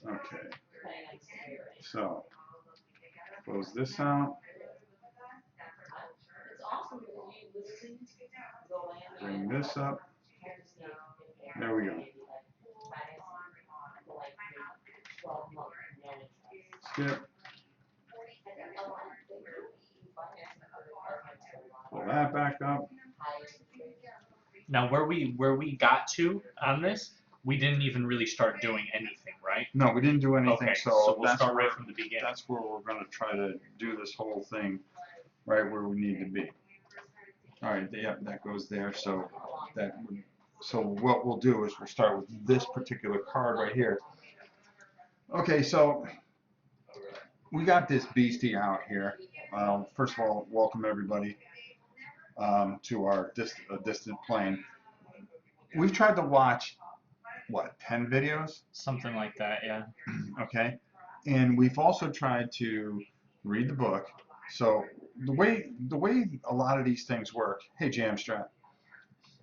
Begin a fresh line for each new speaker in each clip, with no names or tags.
Okay. So close this out. Bring this up. There we go. Skip. Pull that back up.
Now, where we got to on this, we didn't even really start doing anything, right?
No, we didn't do anything.
Okay,
So
we'll
that's
start
where
right from the beginning.
that's where we're going to try to do this whole thing right where we need to be. All right, yeah, that goes there. So what we'll do is we'll start with this particular card right here. Okay, so we got this beastie out here. First of all, welcome everybody to our distant plane. We've tried to watch what 10 videos,
Something like that, yeah.
okay, and we've also tried to read the book. So the way a lot of these things work. Hey, Jamstrap.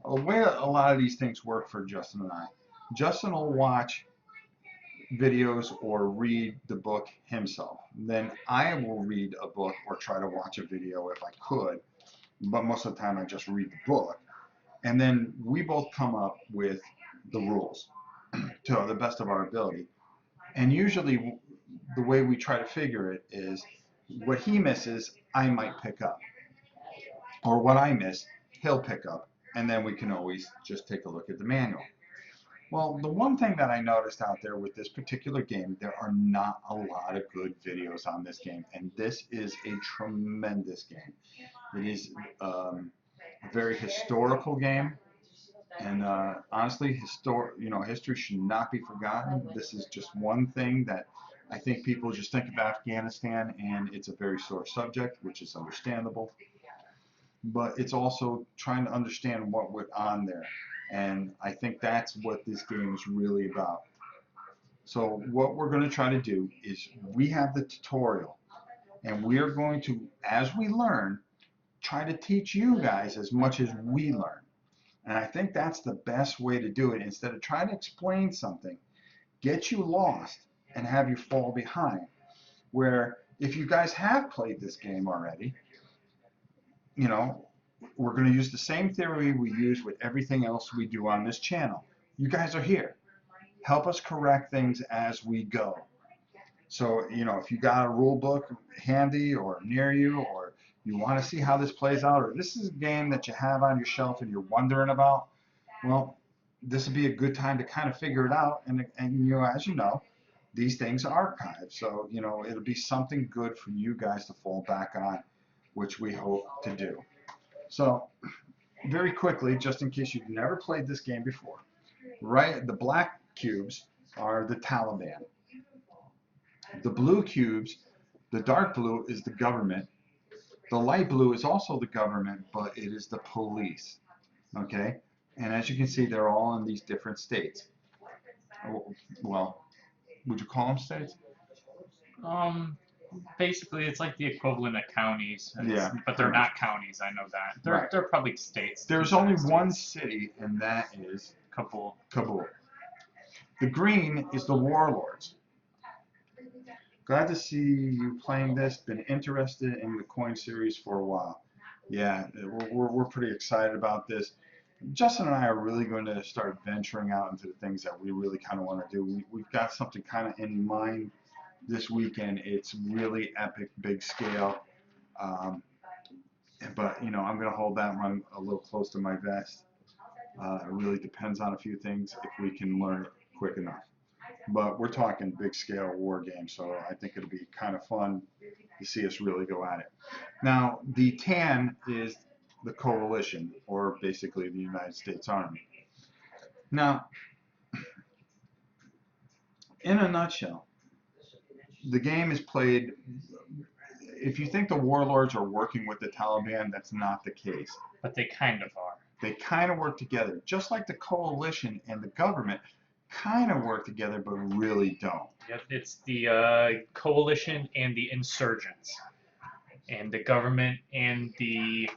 The way a lot of these things work for Justin and I. Justin will watch videos or read the book himself. Then I will read a book or try to watch a video if I could, but most of the time I just read the book. And then we both come up with the rules to the best of our ability. And usually the way we try to figure it is what he misses, I might pick up. Or what I miss, he'll pick up. And then we can always just take a look at the manual. Well, the one thing that I noticed out there with this particular game, there are not a lot of good videos on this game, and this is a tremendous game. It is a very historical game, and honestly, history should not be forgotten. This is just one thing that I think people just think of Afghanistan, and it's a very sore subject, which is understandable. But it's also trying to understand what went on there. And I think that's what this game is really about. So what we're going to try to do is we have the tutorial, and we are going to, as we learn, try to teach you guys as much as we learn. And I think that's the best way to do it. Instead of trying to explain something, get you lost and have you fall behind. Where if you guys have played this game already, you know, we're going to use the same theory we use with everything else we do on this channel. You guys are here. Help us correct things as we go. So, if you got a rule book handy or near you, or you want to see how this plays out, or this is a game that you have on your shelf and you're wondering about, well, this would be a good time to kind of figure it out. And as you know, these things are archived. So, it'll be something good for you guys to fall back on, which we hope to do. So, very quickly, just in case you've never played this game before, right? The black cubes are the Taliban. The blue cubes, the dark blue is the government. The light blue is also the government, but it is the police. Okay? And as you can see, they're all in these different states. Well, would you call them states?
Um, Basically, it's like the equivalent of counties.
Yeah,
but they're not counties. I know that.
Right.
They're probably states.
There's only one city, and that is
Kabul.
Kabul. The green is the Warlords. Glad to see you playing this. Been interested in the coin series for a while. Yeah, we're pretty excited about this. Justin and I are really going to start venturing out into the things that we really kind of want to do. We've got something kind of in mind this weekend. It's really epic, big scale. Um, but, I'm going to hold that one a little close to my vest. It really depends on a few things if we can learn it quick enough. But we're talking big scale war games, so I think it'll be kind of fun to see us really go at it. Now, the tan is the coalition, or basically the United States Army. Now, in a nutshell, the game is played. If you think the warlords are working with the Taliban, that's not the case.
But they kind of are.
They kind of work together, just like the coalition and the government kind of work together, but really don't.
Yep, it's the coalition and the insurgents, and the government and the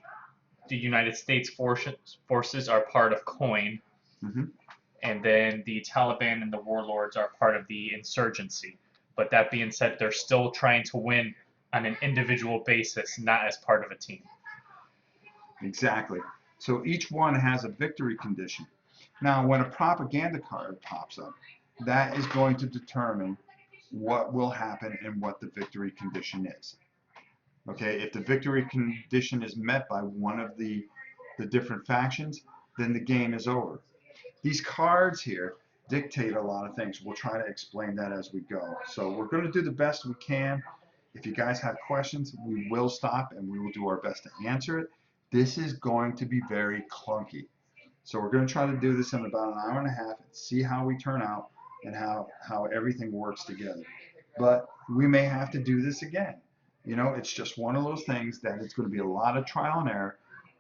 United States forces are part of COIN.
Mm-hmm.
and then the Taliban and the Warlords are part of the insurgency. But that being said, they're still trying to win on an individual basis, not as part of a team.
Exactly. So each one has a victory condition. Now, when a propaganda card pops up, that is going to determine what will happen and what the victory condition is. Okay, if the victory condition is met by one of the different factions, then the game is over. These cards here dictate a lot of things. We'll try to explain that as we go. So we're going to do the best we can. If you guys have questions, we will stop and we will do our best to answer it. This is going to be very clunky. So we're going to try to do this in about an hour and a half and see how we turn out and how everything works together. But we may have to do this again. You know, it's just one of those things that it's going to be a lot of trial and error.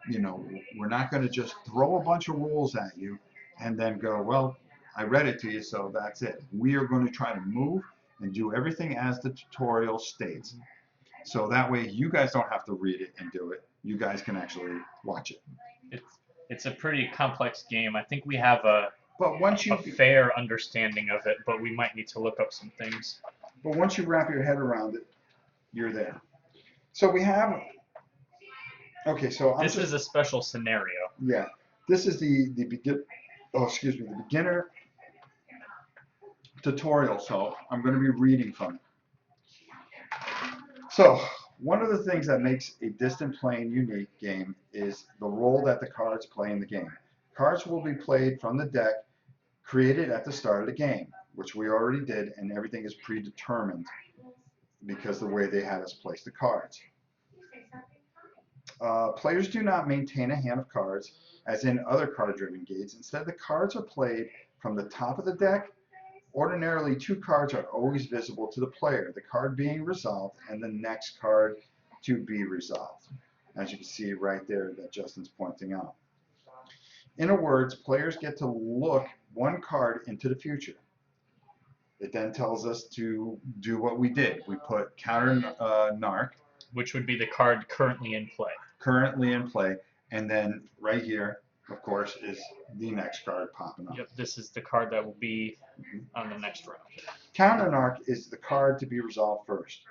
You know, we're not going to just throw a bunch of rules at you and then go, well, I read it to you, so that's it. We are going to try to move and do everything as the tutorial states. So that way you guys don't have to read it and do it. You guys can actually watch it.
It's a pretty complex game. I think we have a fair understanding of it, but we might need to look up some things.
But once you wrap your head around it, you're there. So we have. Okay, so
this is a special scenario.
Yeah, this is the beginner tutorial. So I'm going to be reading from it. So one of the things that makes a distant playing unique game is the role that the cards play in the game. Cards will be played from the deck created at the start of the game, which we already did, and everything is predetermined because the way they had us place the cards. Players do not maintain a hand of cards as in other card-driven games. Instead, the cards are played from the top of the deck. Ordinarily, 2 cards are always visible to the player, the card being resolved and the next card to be resolved, as you can see right there that Justin's pointing out. In other words, players get to look 1 card into the future. It then tells us to do what we did. We put counter narc,
which would be the card currently in play. And then right here, of course, is the next card popping up. Yep, this is the card that will be on the next round.
Counter-narc is the card to be resolved first.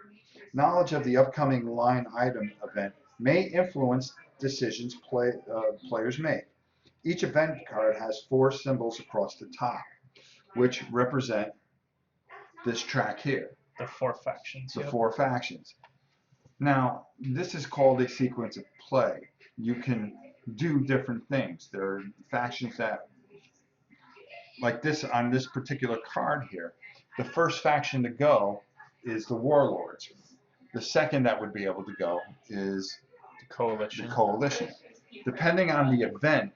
Knowledge of the upcoming line item event may influence decisions players make. Each event card has 4 symbols across the top, which represent this track here.
The 4 factions.
The 4 factions. Now, this is called a sequence of play. You can do different things. There are factions that, like this on this particular card here, the first faction to go is the Warlords. The second that would be able to go is
the Coalition.
Depending on the event,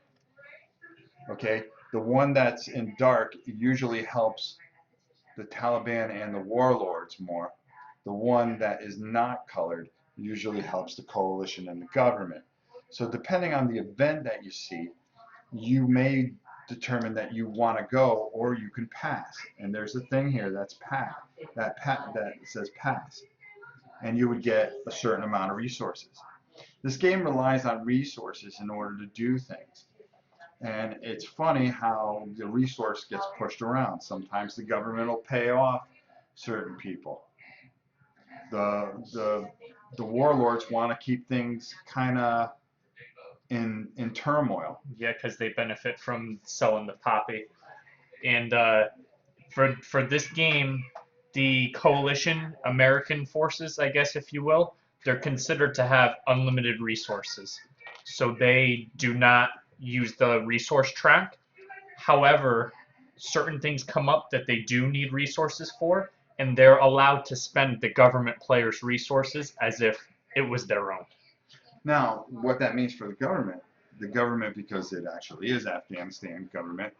okay, the one that's in dark usually helps the Taliban and the Warlords more. The one that is not colored usually helps the Coalition and the government. So depending on the event that you see, you may determine that you want to go or you can pass. And there's a thing here that's pass. That says pass. And you would get a certain amount of resources. This game relies on resources in order to do things. And it's funny how the resource gets pushed around. Sometimes the government will pay off certain people. The warlords want to keep things kind of in turmoil.
Yeah, because they benefit from selling the poppy. And for this game, the coalition, American forces, I guess if you will, they're considered to have unlimited resources. So they do not use the resource track. However, certain things come up that they do need resources for, and they're allowed to spend the government players' resources as if it was their own.
Now, what that means for the government, because it actually is Afghanistan government,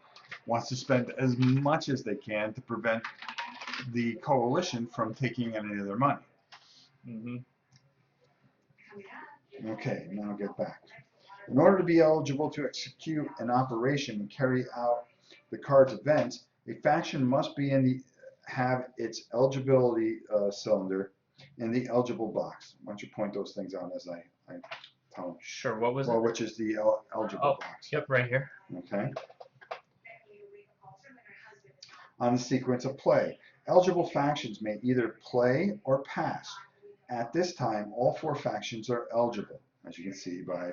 wants to spend as much as they can to prevent the coalition from taking any of their money.
Mm-hmm.
Okay, now I'll get back. In order to be eligible to execute an operation and carry out the card's events, a faction must be have its eligibility cylinder in the eligible box. Why don't you point those things out as I tell them?
Sure, what was it?
Which is the eligible box.
Yep, right here.
Okay. on the sequence of play. Eligible factions may either play or pass. At this time, all 4 factions are eligible, as you can see by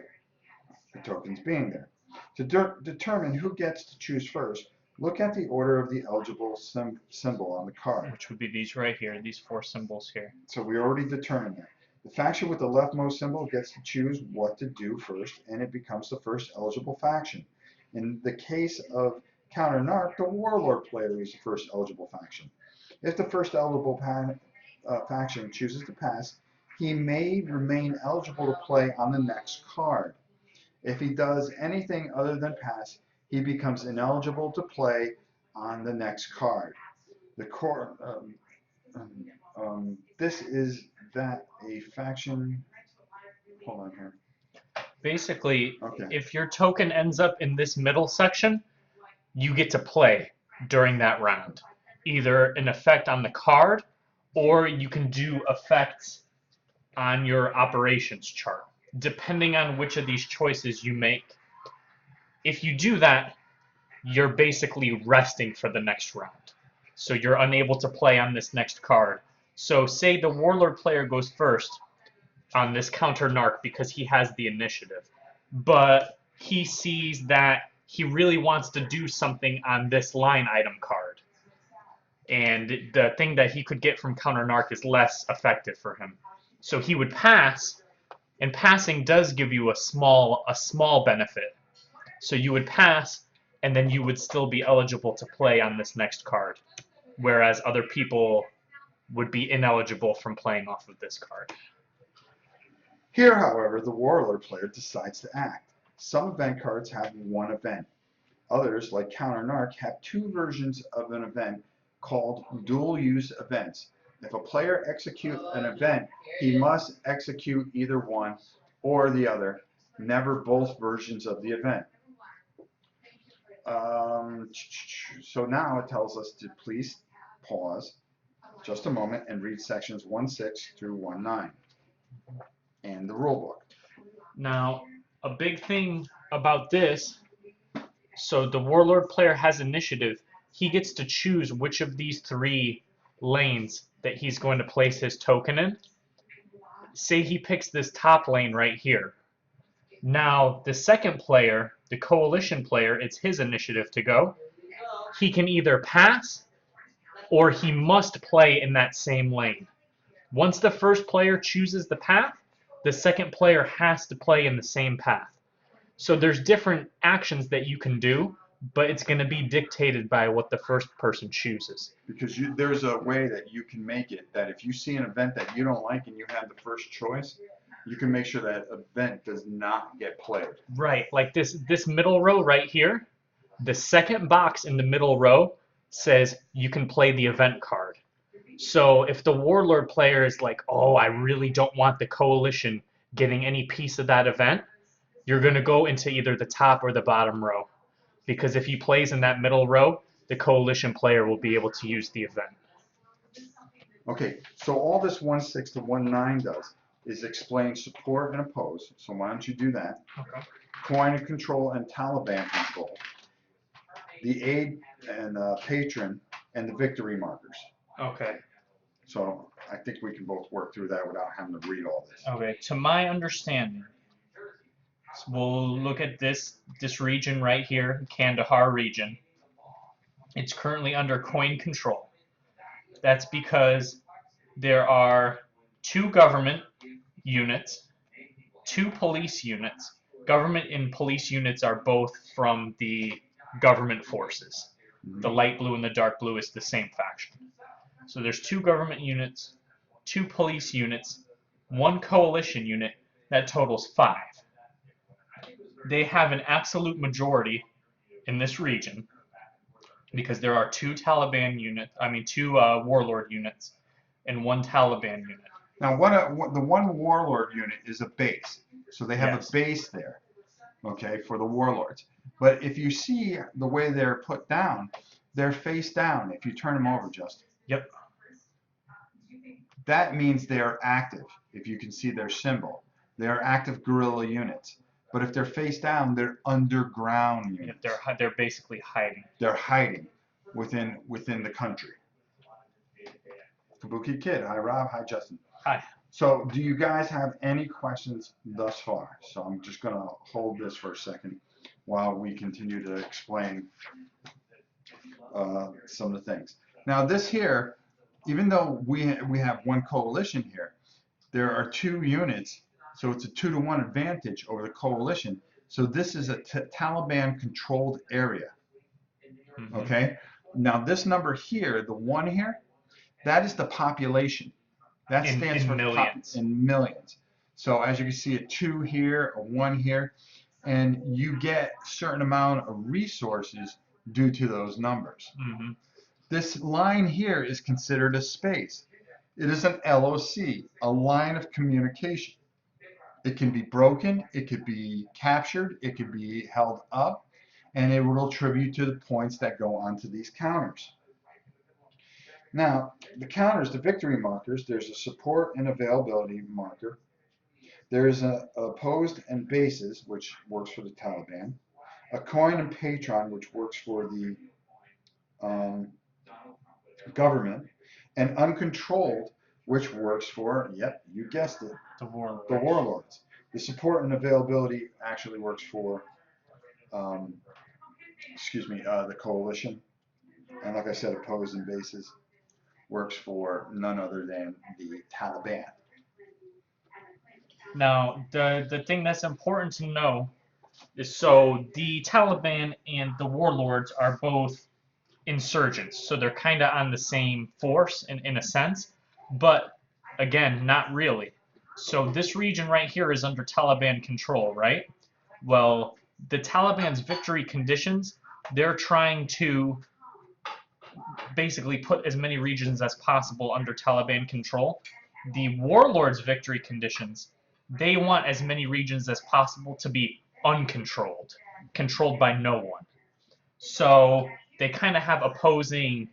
the tokens being there. To determine who gets to choose first, look at the order of the eligible symbol on the card.
Which would be these right here, these 4 symbols here.
So we already determined that. The faction with the leftmost symbol gets to choose what to do first, and it becomes the first eligible faction. In the case of counter-narc, the Warlord player is the first eligible faction. If the first eligible faction chooses to pass, he may remain eligible to play on the next card. If he does anything other than pass, he becomes ineligible to play on the next card. This is that a faction. Hold on here.
Basically,
Okay.
if your token ends up in this middle section, you get to play during that round. Either an effect on the card, or you can do effects on your operations chart, depending on which of these choices you make. If you do that, you're basically resting for the next round. So you're unable to play on this next card. So say the Warlord player goes first on this counter narc because he has the initiative, but he sees that he really wants to do something on this line item card, and the thing that he could get from counter narc is less effective for him. So he would pass, and passing does give you a small benefit. So you would pass, and then you would still be eligible to play on this next card, whereas other people would be ineligible from playing off of this card.
Here, however, the Warlord player decides to act. Some event cards have one event. Others, like Counter Narc, have 2 versions of an event called dual-use events. If a player executes an event, he must execute either one or the other, never both versions of the event. So now it tells us to please pause just a moment and read sections 1.6 through 1.9 and the rulebook.
Now, a big thing about this, so the Warlord player has initiative. He gets to choose which of these 3 lanes that he's going to place his token in. Say he picks this top lane right here. Now, the second player, the coalition player, it's his initiative to go. He can either pass or he must play in that same lane. Once the first player chooses the path, the second player has to play in the same path. So there's different actions that you can do, but it's going to be dictated by what the first person chooses.
Because there's a way that you can make it that if you see an event that you don't like and you have the first choice, you can make sure that event does not get played.
Right, like this middle row right here, the second box in the middle row says you can play the event card. So if the Warlord player is like, oh, I really don't want the coalition getting any piece of that event, you're going to go into either the top or the bottom row. Because if he plays in that middle row, the coalition player will be able to use the event.
Okay, so all this 1.6 to 1.9 does is explain support and oppose. So why don't you do that?
Okay.
Coin and control and Taliban control. The aid and patron and the victory markers.
Okay.
So I think we can both work through that without having to read all this.
Okay. To my understanding, so we'll look at this region right here, Kandahar region. It's currently under coin control. That's because there are 2 government units, 2 police units. Government and police units are both from the government forces. The light blue and the dark blue is the same faction. So there's 2 government units, 2 police units, 1 coalition unit, that totals 5. They have an absolute majority in this region because there are 2 Warlord units and 1 Taliban unit.
Now, the one Warlord unit is a base. So they have a base there, okay, for the Warlords. But if you see the way they're put down, they're face down. If you turn them over, Justin.
Yep.
That means they are active. If you can see their symbol, they are active guerrilla units. But if they're face down, they're underground units.
They're basically hiding.
They're hiding. within the country. Kabuki Kid, hi Rob, hi Justin.
Hi.
So do you guys have any questions thus far? So I'm just gonna hold this for a second while we continue to explain some of the things. Now this here, even though we have one coalition here, there are two units, so it's a 2-to-1 advantage over the coalition. So this is a Taliban controlled area, okay? Now this number here, the 1 here, that is the population. That stands for
millions.
in millions. So as you can see, a 2 here, a 1 here, and you get a certain amount of resources due to those numbers.
Mm-hmm.
This line here is considered a space. It is an LOC, a line of communication. It can be broken, it could be captured, it could be held up, and it will attribute to the points that go onto these counters. Now, the counters, the victory markers, there's a support and availability marker. There's a opposed and bases, which works for the Taliban. A coin and patron, which works for the government. And uncontrolled, which works for, yep, you guessed it,
The warlords.
The warlords. The support and availability actually works for, the coalition. And like I said, opposed and bases works for none other than the Taliban.
Now, the thing that's important to know is, so the Taliban and the warlords are both insurgents, so they're kind of on the same force in a sense, but again, not really. So this region right here is under Taliban control, right? Well, the Taliban's victory conditions, they're trying to basically put as many regions as possible under Taliban control. The warlords' victory conditions, they want as many regions as possible to be uncontrolled, controlled by no one. So they kind of have opposing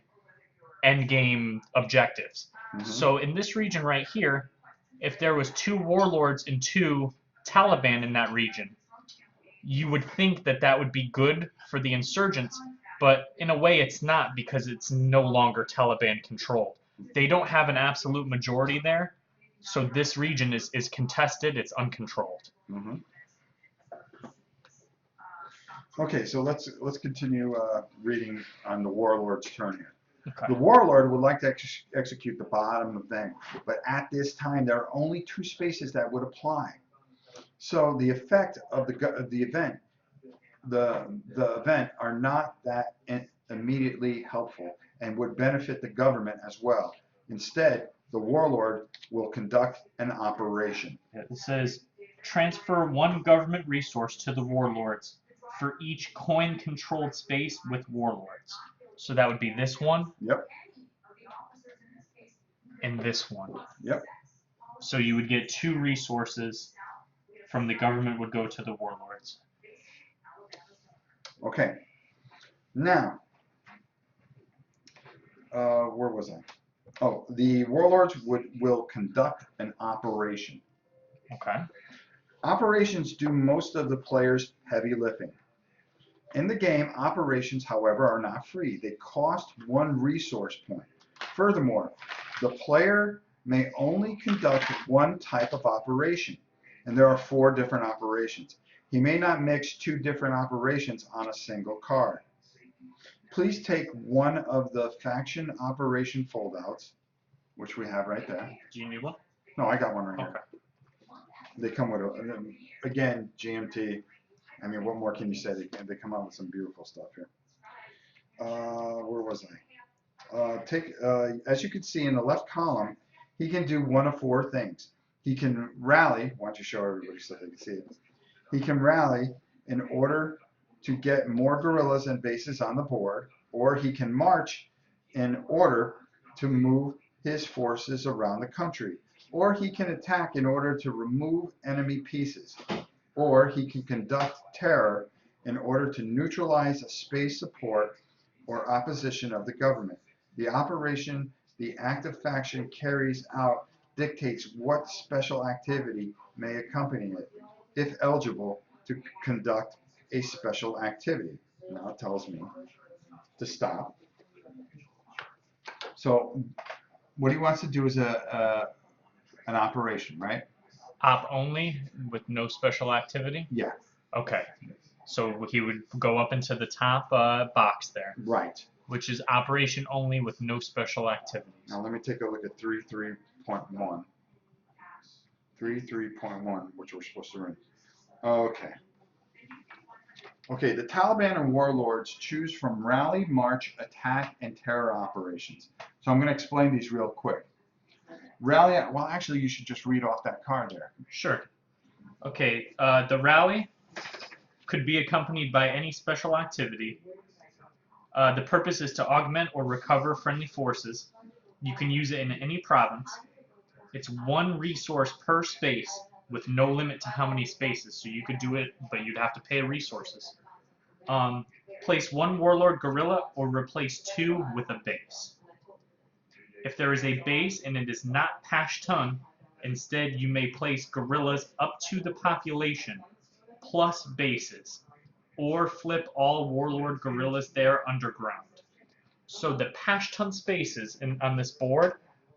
endgame objectives. So in this region right here, if there was 2 warlords and 2 Taliban in that region, you would think that that would be good for the insurgents, but in a way it's not, because it's no longer Taliban controlled. They don't have an absolute majority there, so this region is contested, it's uncontrolled.
Mm-hmm. Okay, so let's continue reading on the warlord's turn here.
Okay.
The warlord would like to execute the bottom event, but at this time there are only 2 spaces that would apply. So the effect of the event, the event are not that immediately helpful and would benefit the government as well. Instead, the warlord will conduct an operation.
It says transfer 1 government resource to the warlords for each coin-controlled space with warlords. So that would be this one.
Yep.
And this one.
Yep.
So you would get 2 resources from the government would go to the warlords.
Okay. Now, where was I? Oh, the warlords will conduct an operation.
Okay.
Operations do most of the player's heavy lifting. In the game, operations, however, are not free. They cost 1 resource point. Furthermore, the player may only conduct 1 type of operation, and there are 4 different operations. He may not mix 2 different operations on a single card. Please take one of the faction operation foldouts, which we have right there.
Do you need one?
No, I got one right here.
Okay.
They come with, again, GMT. I mean, what more can you say? They come out with some beautiful stuff here. Where was I? As you can see in the left column, he can do one of 4 things. He can rally. Why don't you show everybody so they can see it? He can rally in order to get more guerrillas and bases on the board, or he can march in order to move his forces around the country, or he can attack in order to remove enemy pieces, or he can conduct terror in order to neutralize a space support or opposition of the government. The operation the active faction carries out dictates what special activity may accompany it, if eligible to conduct a special activity. Now it tells me to stop. So what he wants to do is an operation, right?
Op only with no special activity?
Yeah,
Okay. So he would go up into the top box there,
right.
which is operation only with no special activities.
Now let me take a look at 3.3.1. 3.3.1, which we're supposed to read. Okay. Okay, the Taliban and warlords choose from rally, march, attack, and terror operations. So I'm going to explain these real quick. Rally, well, actually, you should just read off that card there.
Sure. Okay, the rally could be accompanied by any special activity. The purpose is to augment or recover friendly forces. You can use it in any province. It's one resource per space with no limit to how many spaces. So you could do it, but you'd have to pay resources. Place one warlord guerrilla or replace two with a base. If there is a base and it is not Pashtun, instead you may place guerrillas up to the population plus bases, or flip all warlord guerrillas there underground. So the Pashtun spaces on this board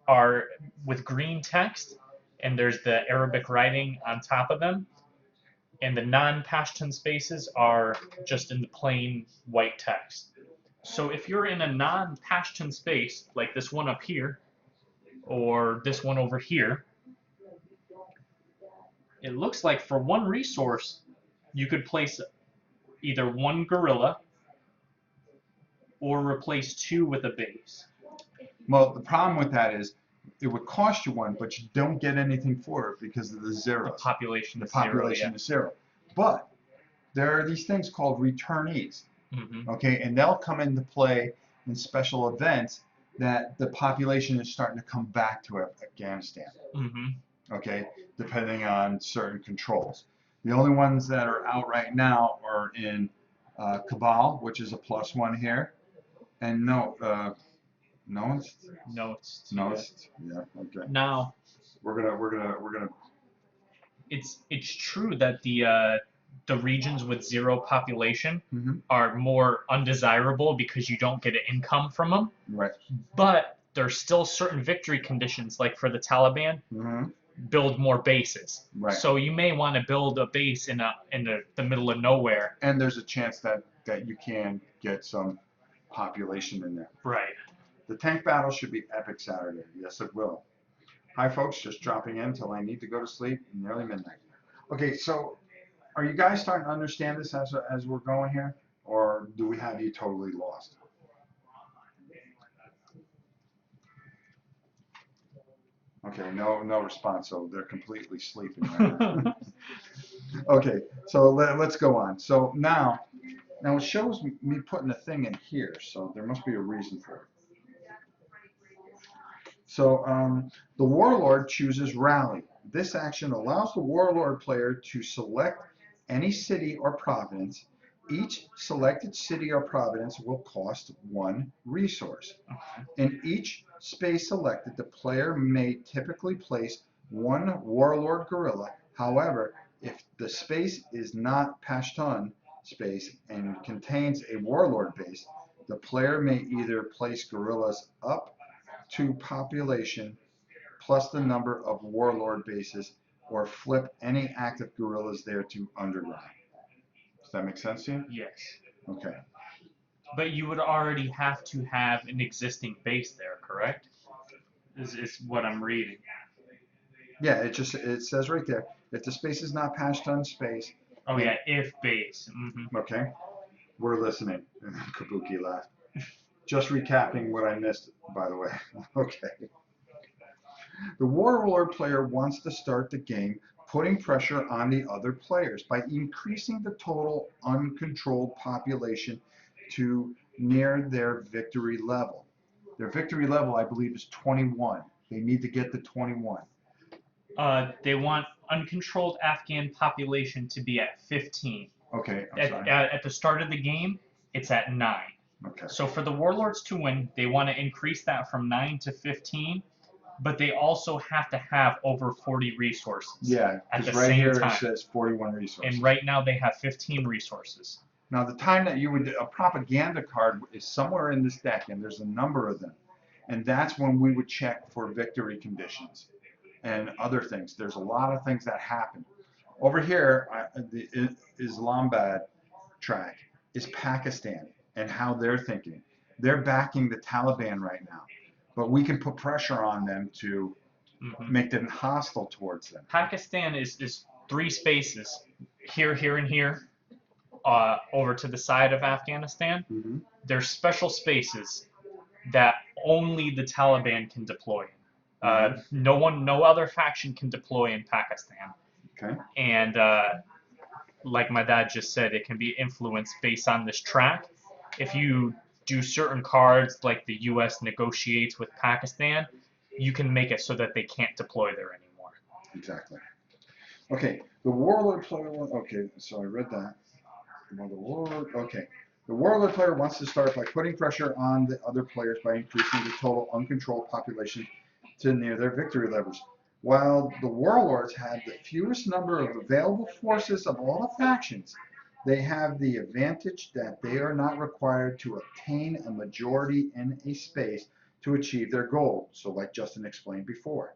are with green text, and there's the Arabic writing on top of them. And the non-Pashtun spaces are just in the plain white text. So if you're in a non-Pashtun space, like this one up here, or this one over here, it looks like for one resource, you could place either one guerrilla or replace two with a base.
Well, the problem with that is it would cost you one, but you don't get anything for it because of the zeros.
The population
The
is zero,
population
yeah.
is zero. But there are these things called returnees,
Mm-hmm.
okay, and they'll come into play in special events that the population is starting to come back to Afghanistan,
Mm-hmm.
okay, depending on certain controls. The only ones that are out right now are in Kabul, which is a +1 here, and no, it's yeah, okay.
Now
We're gonna.
it's true that the regions with zero population
Mm-hmm.
are more undesirable because you don't get an income from them.
Right.
But there's still certain victory conditions, like for the Taliban,
Mm-hmm.
build more bases.
Right.
So you may want to build a base in the middle of nowhere.
And there's a chance that you can get some population in there.
Right.
The tank battle should be epic Saturday. Yes, it will. Hi, folks. Just dropping in until I need to go to sleep. Nearly midnight. Okay, so are you guys starting to understand this as we're going here, or do we have you totally lost? Okay, no response. So they're completely sleeping right now. Okay, so let's go on. So now it shows me putting a thing in here, so there must be a reason for it. So the Warlord chooses Rally. This action allows the Warlord player to select any city or province. Each selected city or province will cost one resource. In each space selected, the player may typically place one Warlord guerrilla. However, if the space is not Pashtun space and contains a Warlord base, the player may either place guerrillas up to population plus the number of warlord bases, or flip any active guerrillas there to underground. Does that make sense to you?
Yes.
Okay.
But you would already have to have an existing base there, correct? Is what I'm reading.
Yeah, it says right there, if the space is not Pashtun space.
Oh yeah, if base. Mm-hmm.
Okay. We're listening. Kabuki laughed. Just recapping what I missed, by the way. Okay. The Warlord player wants to start the game putting pressure on the other players by increasing the total uncontrolled population to near their victory level. Their victory level, I believe, is 21. They need to get to 21.
They want uncontrolled Afghan population to be at 15.
Okay, I'm sorry.
At the start of the game, it's at 9.
Okay.
So for the Warlords to win, they want to increase that from 9 to 15, but they also have to have over 40 resources.
Yeah,
at the
because right
same
here
time.
it says 41 resources.
And right now they have 15 resources.
Now the time that you would, a propaganda card is somewhere in this deck, and there's a number of them. And that's when we would check for victory conditions and other things. There's a lot of things that happen. Over here, the Islamabad track is Pakistan and how they're thinking. They're backing the Taliban right now, but we can put pressure on them to make them hostile towards them.
Pakistan is 3 spaces, here, here, and here, over to the side of Afghanistan. There's special spaces that only the Taliban can deploy. No other faction can deploy in Pakistan.
Okay.
And like my dad just said, it can be influenced based on this track. If you do certain cards, like the U.S. negotiates with Pakistan, you can make it so that they can't deploy there anymore.
Exactly. Okay, the Warlord player. Okay, so I read that. Well, the Warlord. Okay, the Warlord player wants to start by putting pressure on the other players by increasing the total uncontrolled population to near their victory levels. While the Warlords have the fewest number of available forces of all the factions, they have the advantage that they are not required to obtain a majority in a space to achieve their goal. So, like Justin explained before,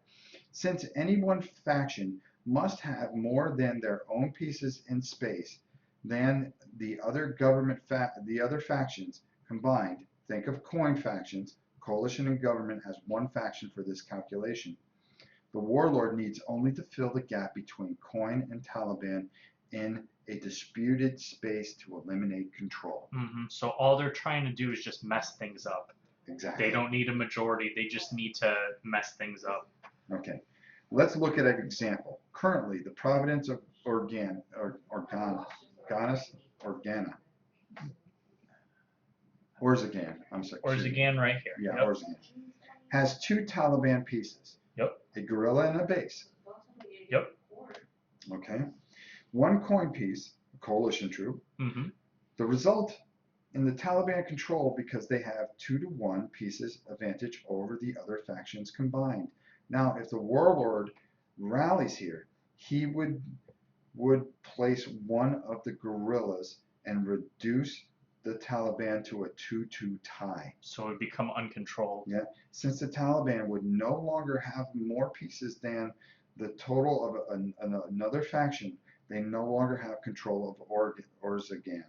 since any one faction must have more than their own pieces in space than the other the other factions combined. Think of coin factions. Coalition and government has one faction for this calculation. The Warlord needs only to fill the gap between coin and Taliban in a disputed space to eliminate control.
So all they're trying to do is just mess things up.
Exactly.
They don't need a majority. They just need to mess things up.
Okay. Let's look at an example. Currently, the province of Organa, Orzagan, I'm sorry.
Orzagan right here.
Yeah, yep. Orzagan. Has 2 Taliban pieces.
Yep.
A guerrilla and a base.
Yep.
Okay. 1 coin piece, a coalition troop. The result in the Taliban control because they have 2-to-1 pieces advantage over the other factions combined. Now, if the Warlord rallies here, he would place one of the guerrillas and reduce the Taliban to a 2-2 tie.
So it would become uncontrolled.
Yeah, since the Taliban would no longer have more pieces than the total of another faction, they no longer have control of Orzagan.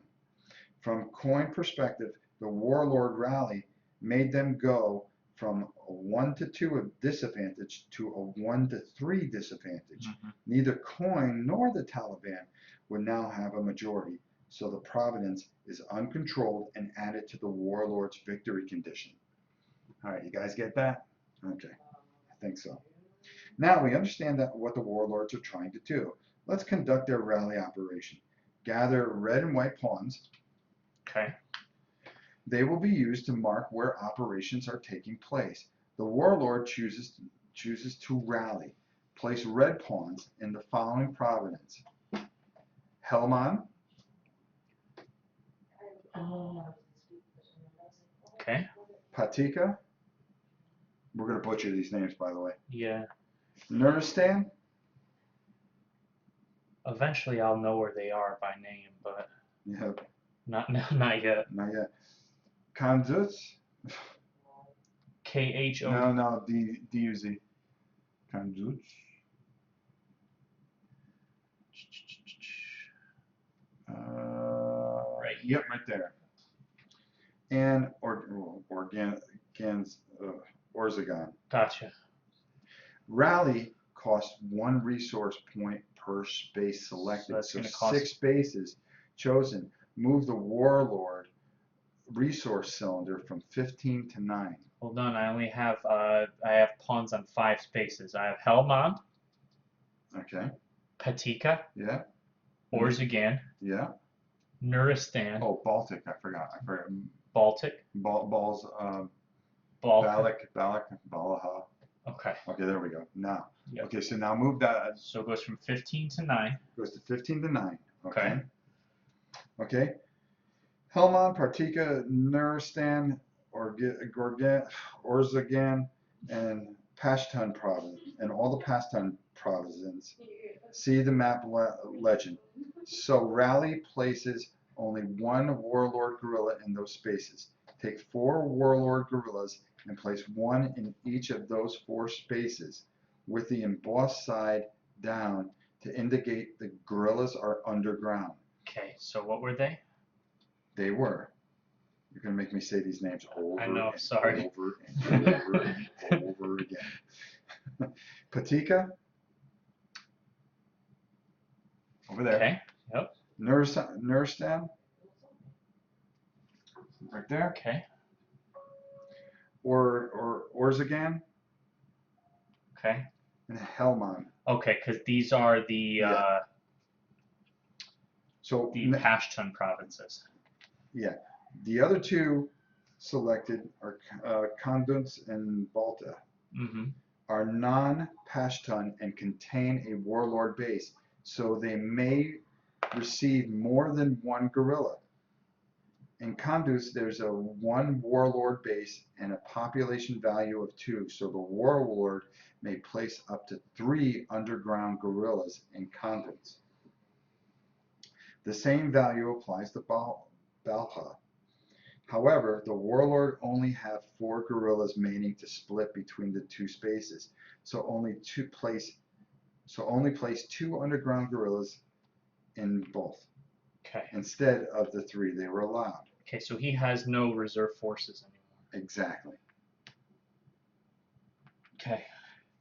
From coin perspective, the Warlord rally made them go from a 1-to-2 disadvantage to a 1-to-3 disadvantage. Neither coin nor the Taliban would now have a majority, so the province is uncontrolled and added to the Warlord's victory condition. All right, you guys get that? Okay, I think so. Now we understand that what the Warlords are trying to do. Let's conduct their rally operation. Gather red and white pawns.
Okay.
They will be used to mark where operations are taking place. The Warlord chooses to rally. Place red pawns in the following province: Helmand.
Okay.
Patika. We're going to butcher these names, by the way.
Yeah.
Nuristan.
Eventually, I'll know where they are by name, but
Yeah.
not yet.
Not yet. Khanzuz.
KHO.
No, D-U-Z. Khanzuz.
Right.
Yep, right there. And Orzagan.
Gotcha.
Rally costs 1 resource point per space selected. So 6 spaces chosen. Move the Warlord resource cylinder from 15 to 9.
Hold on, I only have I have pawns on 5 spaces. I have Helmand.
Okay.
Patika.
Yeah.
Orzagan.
Yeah.
Nuristan.
Oh, Baltic. I forgot.
Baltic.
Balls.
Baltic.
Balak. Balaha.
Okay.
Okay, there we go. Now.
Yep.
Okay, so now move that.
So it goes from 15 to 9.
Goes to 15 to 9.
Okay.
Okay. Helmand, Partika, Nuristan, Orzagan, and Pashtun province, and all the Pashtun provinces. See the map legend. So rally places only 1 Warlord guerrilla in those spaces. Take 4 Warlord guerrillas and place 1 in each of those 4 spaces with the embossed side down to indicate the guerrillas are underground.
Okay, so what were they?
They were. You're going to make me say these names over
I know,
and
sorry.
over and over and over again. Patika. Over there.
Okay, yep,
Nurstan. Right there.
okay,
Or Orzagan
okay.
and Helmand.
Okay, because these are the
So
Pashtun provinces.
yeah, the other 2 selected are Kunduz and Balta.
Mm-hmm.
Are non-Pashtun and contain a warlord base, so they may receive more than 1 guerrilla. In Kunduz, there's a 1 warlord base and a population value of 2, so the warlord may place up to 3 underground guerrillas in Kunduz. The same value applies to Balha. However, the warlord only have 4 guerrillas remaining to split between the 2 spaces, so only place 2 underground guerrillas in both,
Okay.
instead of the 3 they were allowed.
Okay, so he has no reserve forces anymore.
Exactly.
Okay.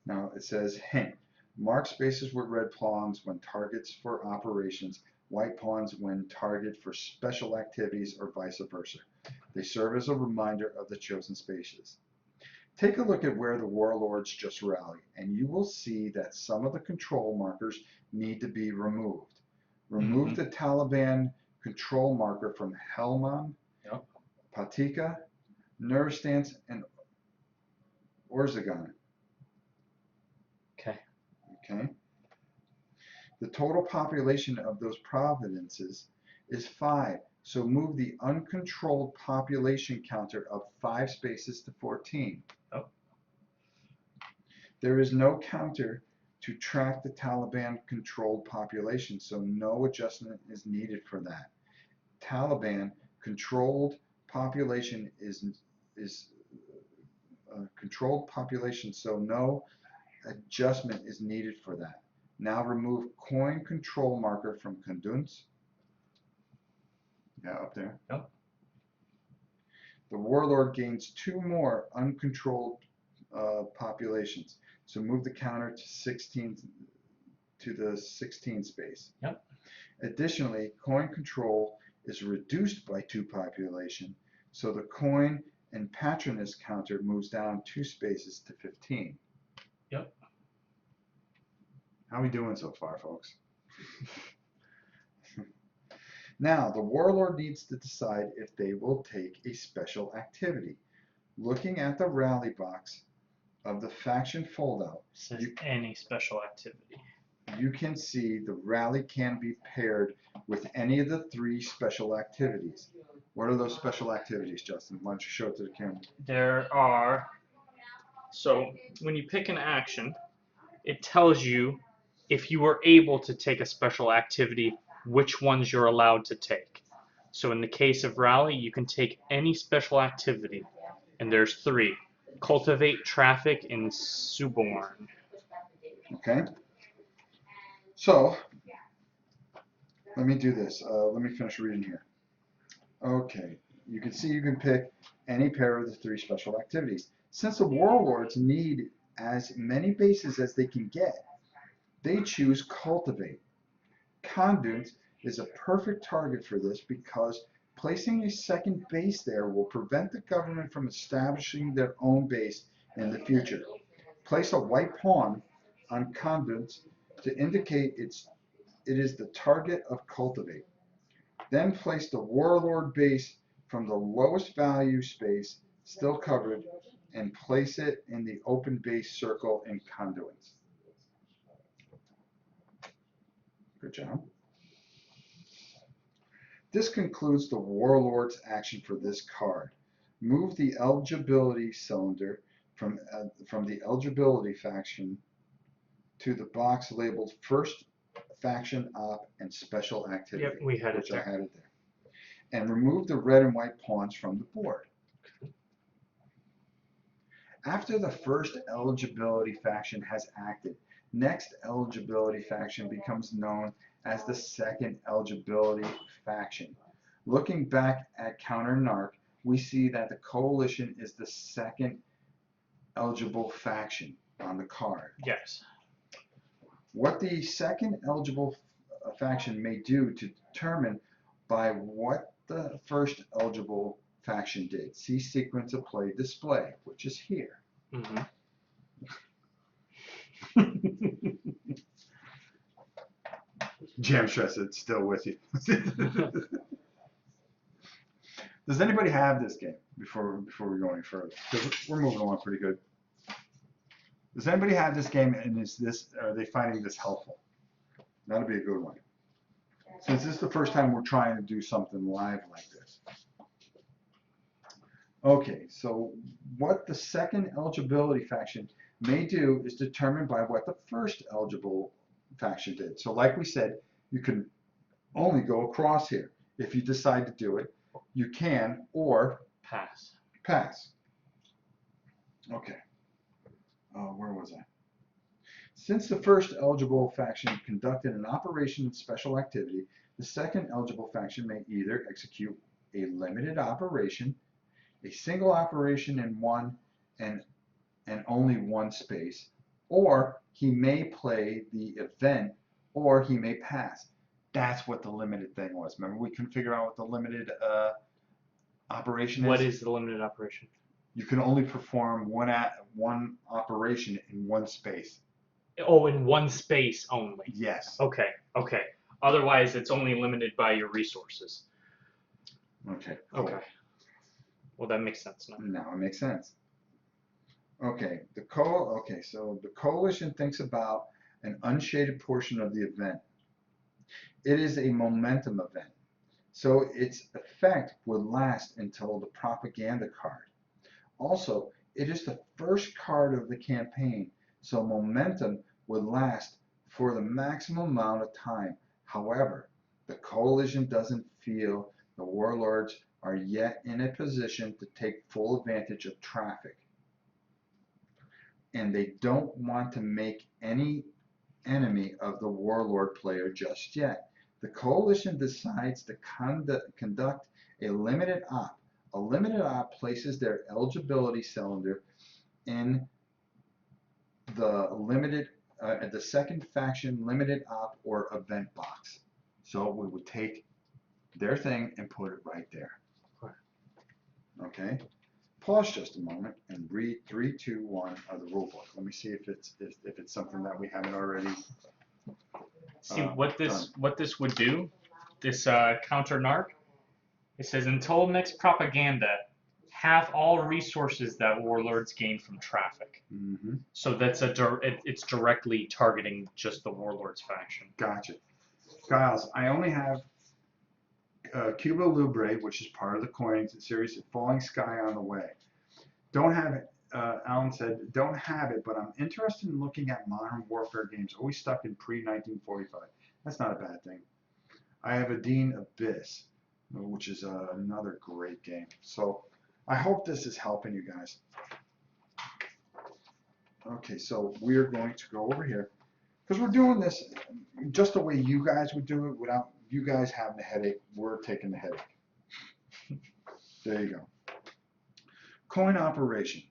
Now it says, hint, mark spaces with red pawns when targets for operations, white pawns when target for special activities, or vice versa. They serve as a reminder of the chosen spaces. Take a look at where the warlords just rallied, and you will see that some of the control markers need to be removed. Remove the Taliban control marker from Helmand, Patika, Nuristan, and Orzagan.
Okay.
Okay. The total population of those provinces is 5, so move the uncontrolled population counter up 5 spaces to 14.
Oh.
There is no counter to track the Taliban controlled population, so no adjustment is needed for that. Taliban controlled population is controlled population, so no adjustment is needed for that. Now remove coin control marker from Kunduz. Yeah, up there.
Yep.
The warlord gains 2 more uncontrolled populations, so move the counter to 16 to the 16 space.
Yep.
Additionally, coin control is reduced by 2 population, so the coin and patroness counter moves down 2 spaces to 15.
Yep.
How are we doing so far, folks? Now, the warlord needs to decide if they will take a special activity. Looking at the rally box of the faction foldout,
Says any special activity.
you can see the rally can be paired with any of the 3 special activities. What are those special activities, Justin? Why don't you show it to the camera?
There are, so when you pick an action, it tells you if you are able to take a special activity, which ones you're allowed to take. So in the case of rally, you can take any special activity, and there's 3: cultivate, traffic, and suborn.
Okay. So, let me do this. Let me finish reading here. Okay. You can see you can pick any pair of the 3 special activities. Since the warlords need as many bases as they can get, they choose cultivate. Kunduz is a perfect target for this because placing a second base there will prevent the government from establishing their own base in the future. Place a white pawn on Kunduz to indicate it is the target of cultivate. Then place the warlord base from the lowest value space still covered and place it in the open base circle in Kunduz. Good job. This concludes the warlord's action for this card. Move the eligibility cylinder from the eligibility faction to the box labeled first faction op and special activity.
Yep, we had it
which
there.
I had it there. And remove the red and white pawns from the board. After the first eligibility faction has acted, next eligibility faction becomes known as the second eligibility faction. Looking back at counter-narc, we see that the coalition is the second eligible faction on the card.
Yes.
What the second eligible faction may do to determine by what the first eligible faction did. See sequence of play display, which is here.
Mm-hmm.
Jam stress, it's still with you. Does anybody have this game before we go any further? Because we're moving along pretty good. Does anybody have this game, and are they finding this helpful? That'll be a good one. Since this is the first time we're trying to do something live like this. Okay, so what the second eligibility faction may do is determined by what the first eligible faction did. So like we said, you can only go across here. If you decide to do it, you can, or
pass.
Pass. Okay. Where was I? Since the first eligible faction conducted an operation of special activity, the second eligible faction may either execute a limited operation, a single operation in one and only one space, or he may play the event, or he may pass. That's what the limited thing was. Remember, we couldn't figure out what the limited operation is?
What is the limited operation?
You can only perform one operation in one space.
Oh, in one space only.
Yes.
Okay. Okay. Otherwise, it's only limited by your resources.
Okay. Cool.
Okay. Well, that makes sense now.
Now it makes sense. Okay. So the coalition thinks about an unshaded portion of the event. It is a momentum event, so its effect would last until the propaganda card. Also, it is the first card of the campaign, so momentum would last for the maximum amount of time. However, the coalition doesn't feel the warlords are yet in a position to take full advantage of traffic. And they don't want to make any enemy of the warlord player just yet. The coalition decides to conduct a limited op. A limited op places their eligibility cylinder in the second faction limited op or event box. So we would take their thing and put it right there. Okay. Pause just a moment and read 3, 2, 1 of the rule book. Let me see if it's something that we haven't already.
See what this would do. This counter narc. It says until next propaganda, have all resources that warlords gain from traffic.
Mm-hmm.
So that's it's directly targeting just the warlords faction.
Gotcha. Giles, I only have Cuba Libre, which is part of the coins series, Falling Sky on the Way. Don't have it. Alan said, don't have it, but I'm interested in looking at modern warfare games, always stuck in pre-1945. That's not a bad thing. I have Adine Abyss, which is another great game. So I hope this is helping you guys. Okay, so we're going to go over here, because we're doing this just the way you guys would do it without you guys having the headache. We're taking the headache. There you go. Coin operation.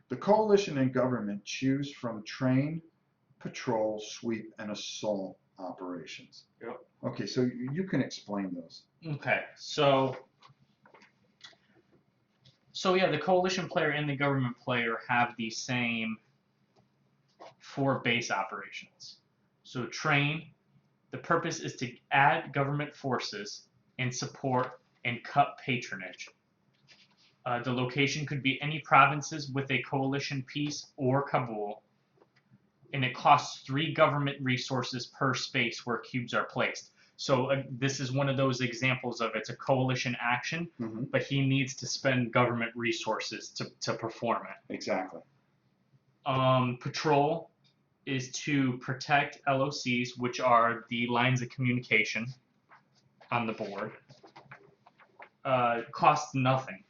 The coalition and government choose from train, patrol, sweep, and assault operations.
Yep.
Okay, so you can explain those.
Okay, so yeah, the coalition player and the government player have the same 4 base operations. So train, the purpose is to add government forces and support and cut patronage. The location could be any provinces with a coalition peace or Kabul, and it costs 3 government resources per space where cubes are placed. So this is one of those examples of it's a coalition action, but he needs to spend government resources to perform it.
Exactly.
Patrol is to protect LOCs, which are the lines of communication on the board. Costs nothing.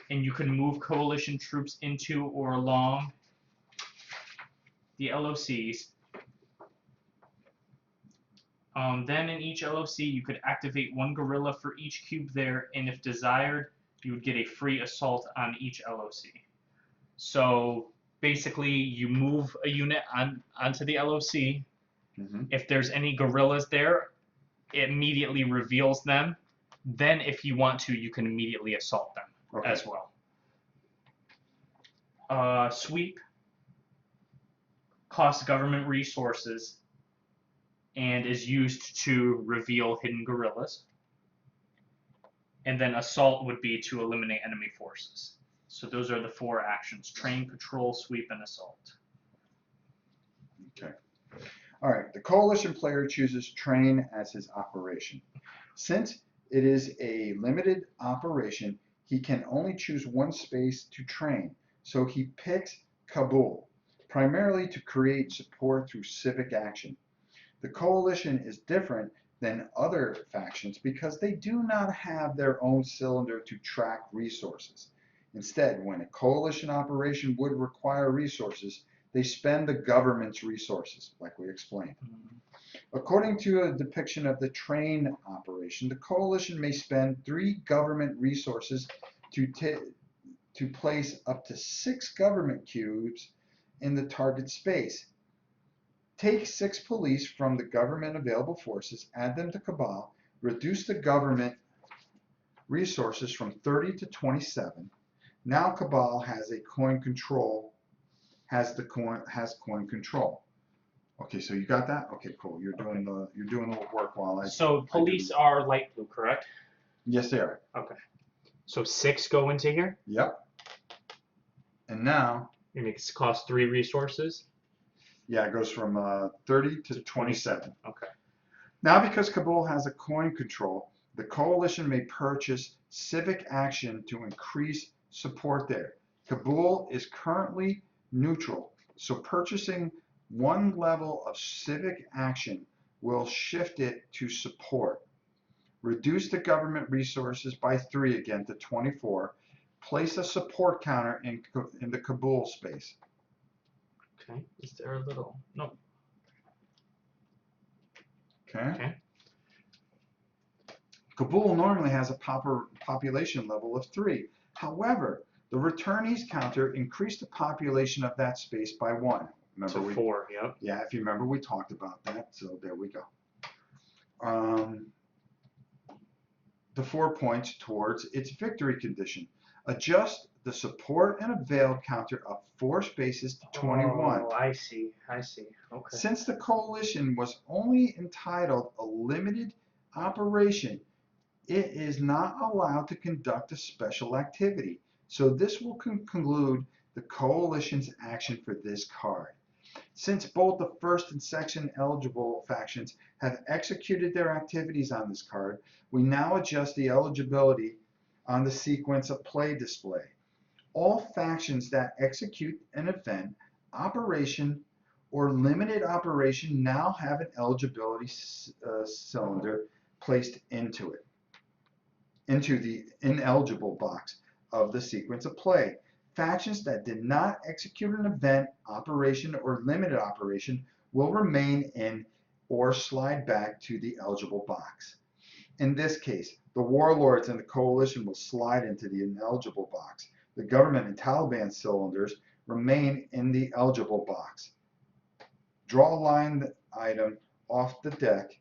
and you can move coalition troops into or along the LOCs. Then in each LOC, you could activate 1 guerrilla for each cube there, and if desired, you would get a free assault on each LOC. So basically, you move a unit onto the LOC. If there's any guerrillas there, it immediately reveals them. Then, if you want to, you can immediately assault them as well. Sweep costs government resources and is used to reveal hidden guerrillas. And then assault would be to eliminate enemy forces. So those are the 4 actions: train, patrol, sweep, and assault.
Okay. All right. The coalition player chooses train as his operation. Since it is a limited operation, he can only choose 1 space to train. So he picks Kabul, primarily to create support through civic action. The coalition is different than other factions because they do not have their own cylinder to track resources. Instead, when a coalition operation would require resources, they spend the government's resources, like we explained. According to a depiction of the train operation, the coalition may spend 3 government resources to place up to 6 government cubes in the target space. Take 6 police from the government available forces, add them to Cabal, reduce the government resources from 30 to 27. Now Cabal has coin control. Has coin control. Okay, so you got that? Okay, cool. You're doing the work while I.
So police are light blue, correct?
Yes, they are.
Okay. So 6 go into here.
Yep. And now.
And it costs 3 resources.
Yeah, it goes from 30 to 27.
Okay.
Now, because Kabul has a coin control, the coalition may purchase civic action to increase support there. Kabul is currently neutral, so purchasing 1 level of civic action will shift it to support. Reduce the government resources by 3 again to 24. Place a support counter in the Kabul space.
Okay. Is there a little? No.
Okay. Kabul normally has a population level of 3. However, the returnees counter increased the population of that space by 1.
Remember, to 4, yep.
Yeah, if you remember, we talked about that, so there we go. The 4 points towards its victory condition. Adjust the support and avail counter up 4 spaces to 21.
Oh, I see. Okay.
Since the coalition was only entitled a limited operation, it is not allowed to conduct a special activity. So this will conclude the coalition's action for this card. Since both the first and second eligible factions have executed their activities on this card, we now adjust the eligibility on the sequence of play display. All factions that execute an event, operation, or limited operation now have an eligibility cylinder placed into the ineligible box of the sequence of play. Factions that did not execute an event, operation, or limited operation will remain in or slide back to the eligible box. In this case, the Warlords and the Coalition will slide into the ineligible box. The government and Taliban cylinders remain in the eligible box. Draw a line item off the deck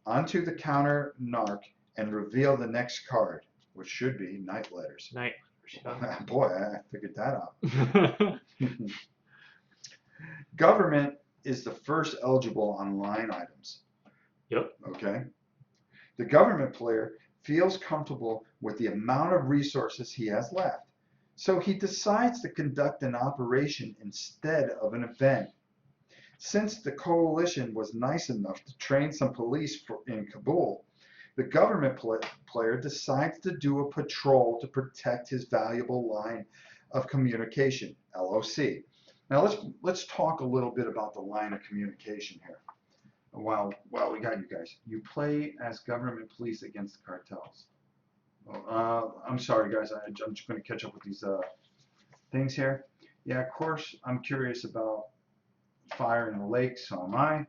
onto the counter narc and reveal the next card, which should be Night Letters.
Night Letters.
Boy, I figured that out. Government is the first eligible on line items.
Yep.
Okay. The government player feels comfortable with the amount of resources he has left, so he decides to conduct an operation instead of an event. Since the coalition was nice enough to train some police in Kabul, the government player decides to do a patrol to protect his valuable line of communication, LOC. Now let's talk a little bit about the line of communication here. Well, we got you guys. You play as government police against the cartels. I'm sorry, guys. I'm just going to catch up with these things here. Yeah, of course, I'm curious about Fire in the Lake, so am I.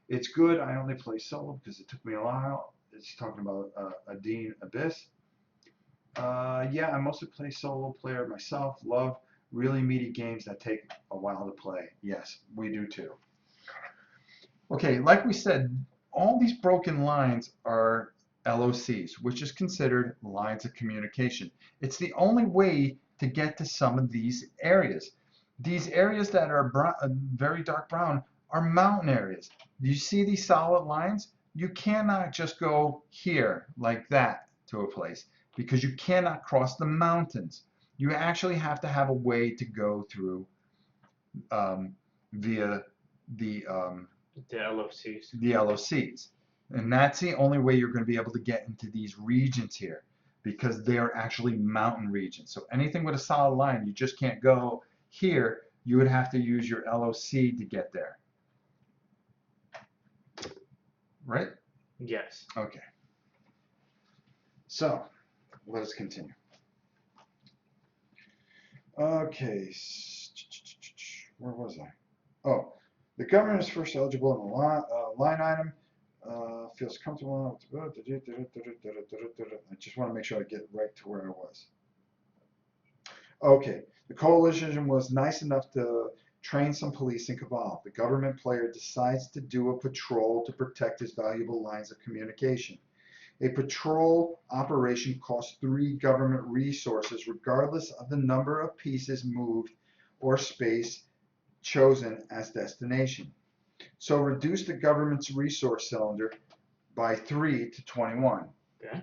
It's good. I only play solo because it took me a while. It's talking about Adine Abyss. Yeah, I mostly play solo player myself. Love really meaty games that take a while to play. Yes, we do too. Okay, like we said, all these broken lines are LOCs, which is considered lines of communication. It's the only way to get to some of these areas. These areas that are very dark brown are mountain areas. Do you see these solid lines? You cannot just go here like that to a place because you cannot cross the mountains. You actually have to have a way to go through via the
LOCs.
the LOCs. And that's the only way you're going to be able to get into these regions here because they're actually mountain regions. So anything with a solid line, you just can't go here. You would have to use your LOC to get there. Right?
Yes.
Okay. So let us continue. Okay. Where was I? Oh, the government is first eligible in a line item. Feels comfortable. I just want to make sure I get right to where I was. Okay, the coalition was nice enough to train some police in Kabul. The government player decides to do a patrol to protect his valuable lines of communication. A patrol operation costs 3 government resources regardless of the number of pieces moved or space chosen as destination. So reduce the government's resource cylinder by 3 to 21.
Okay.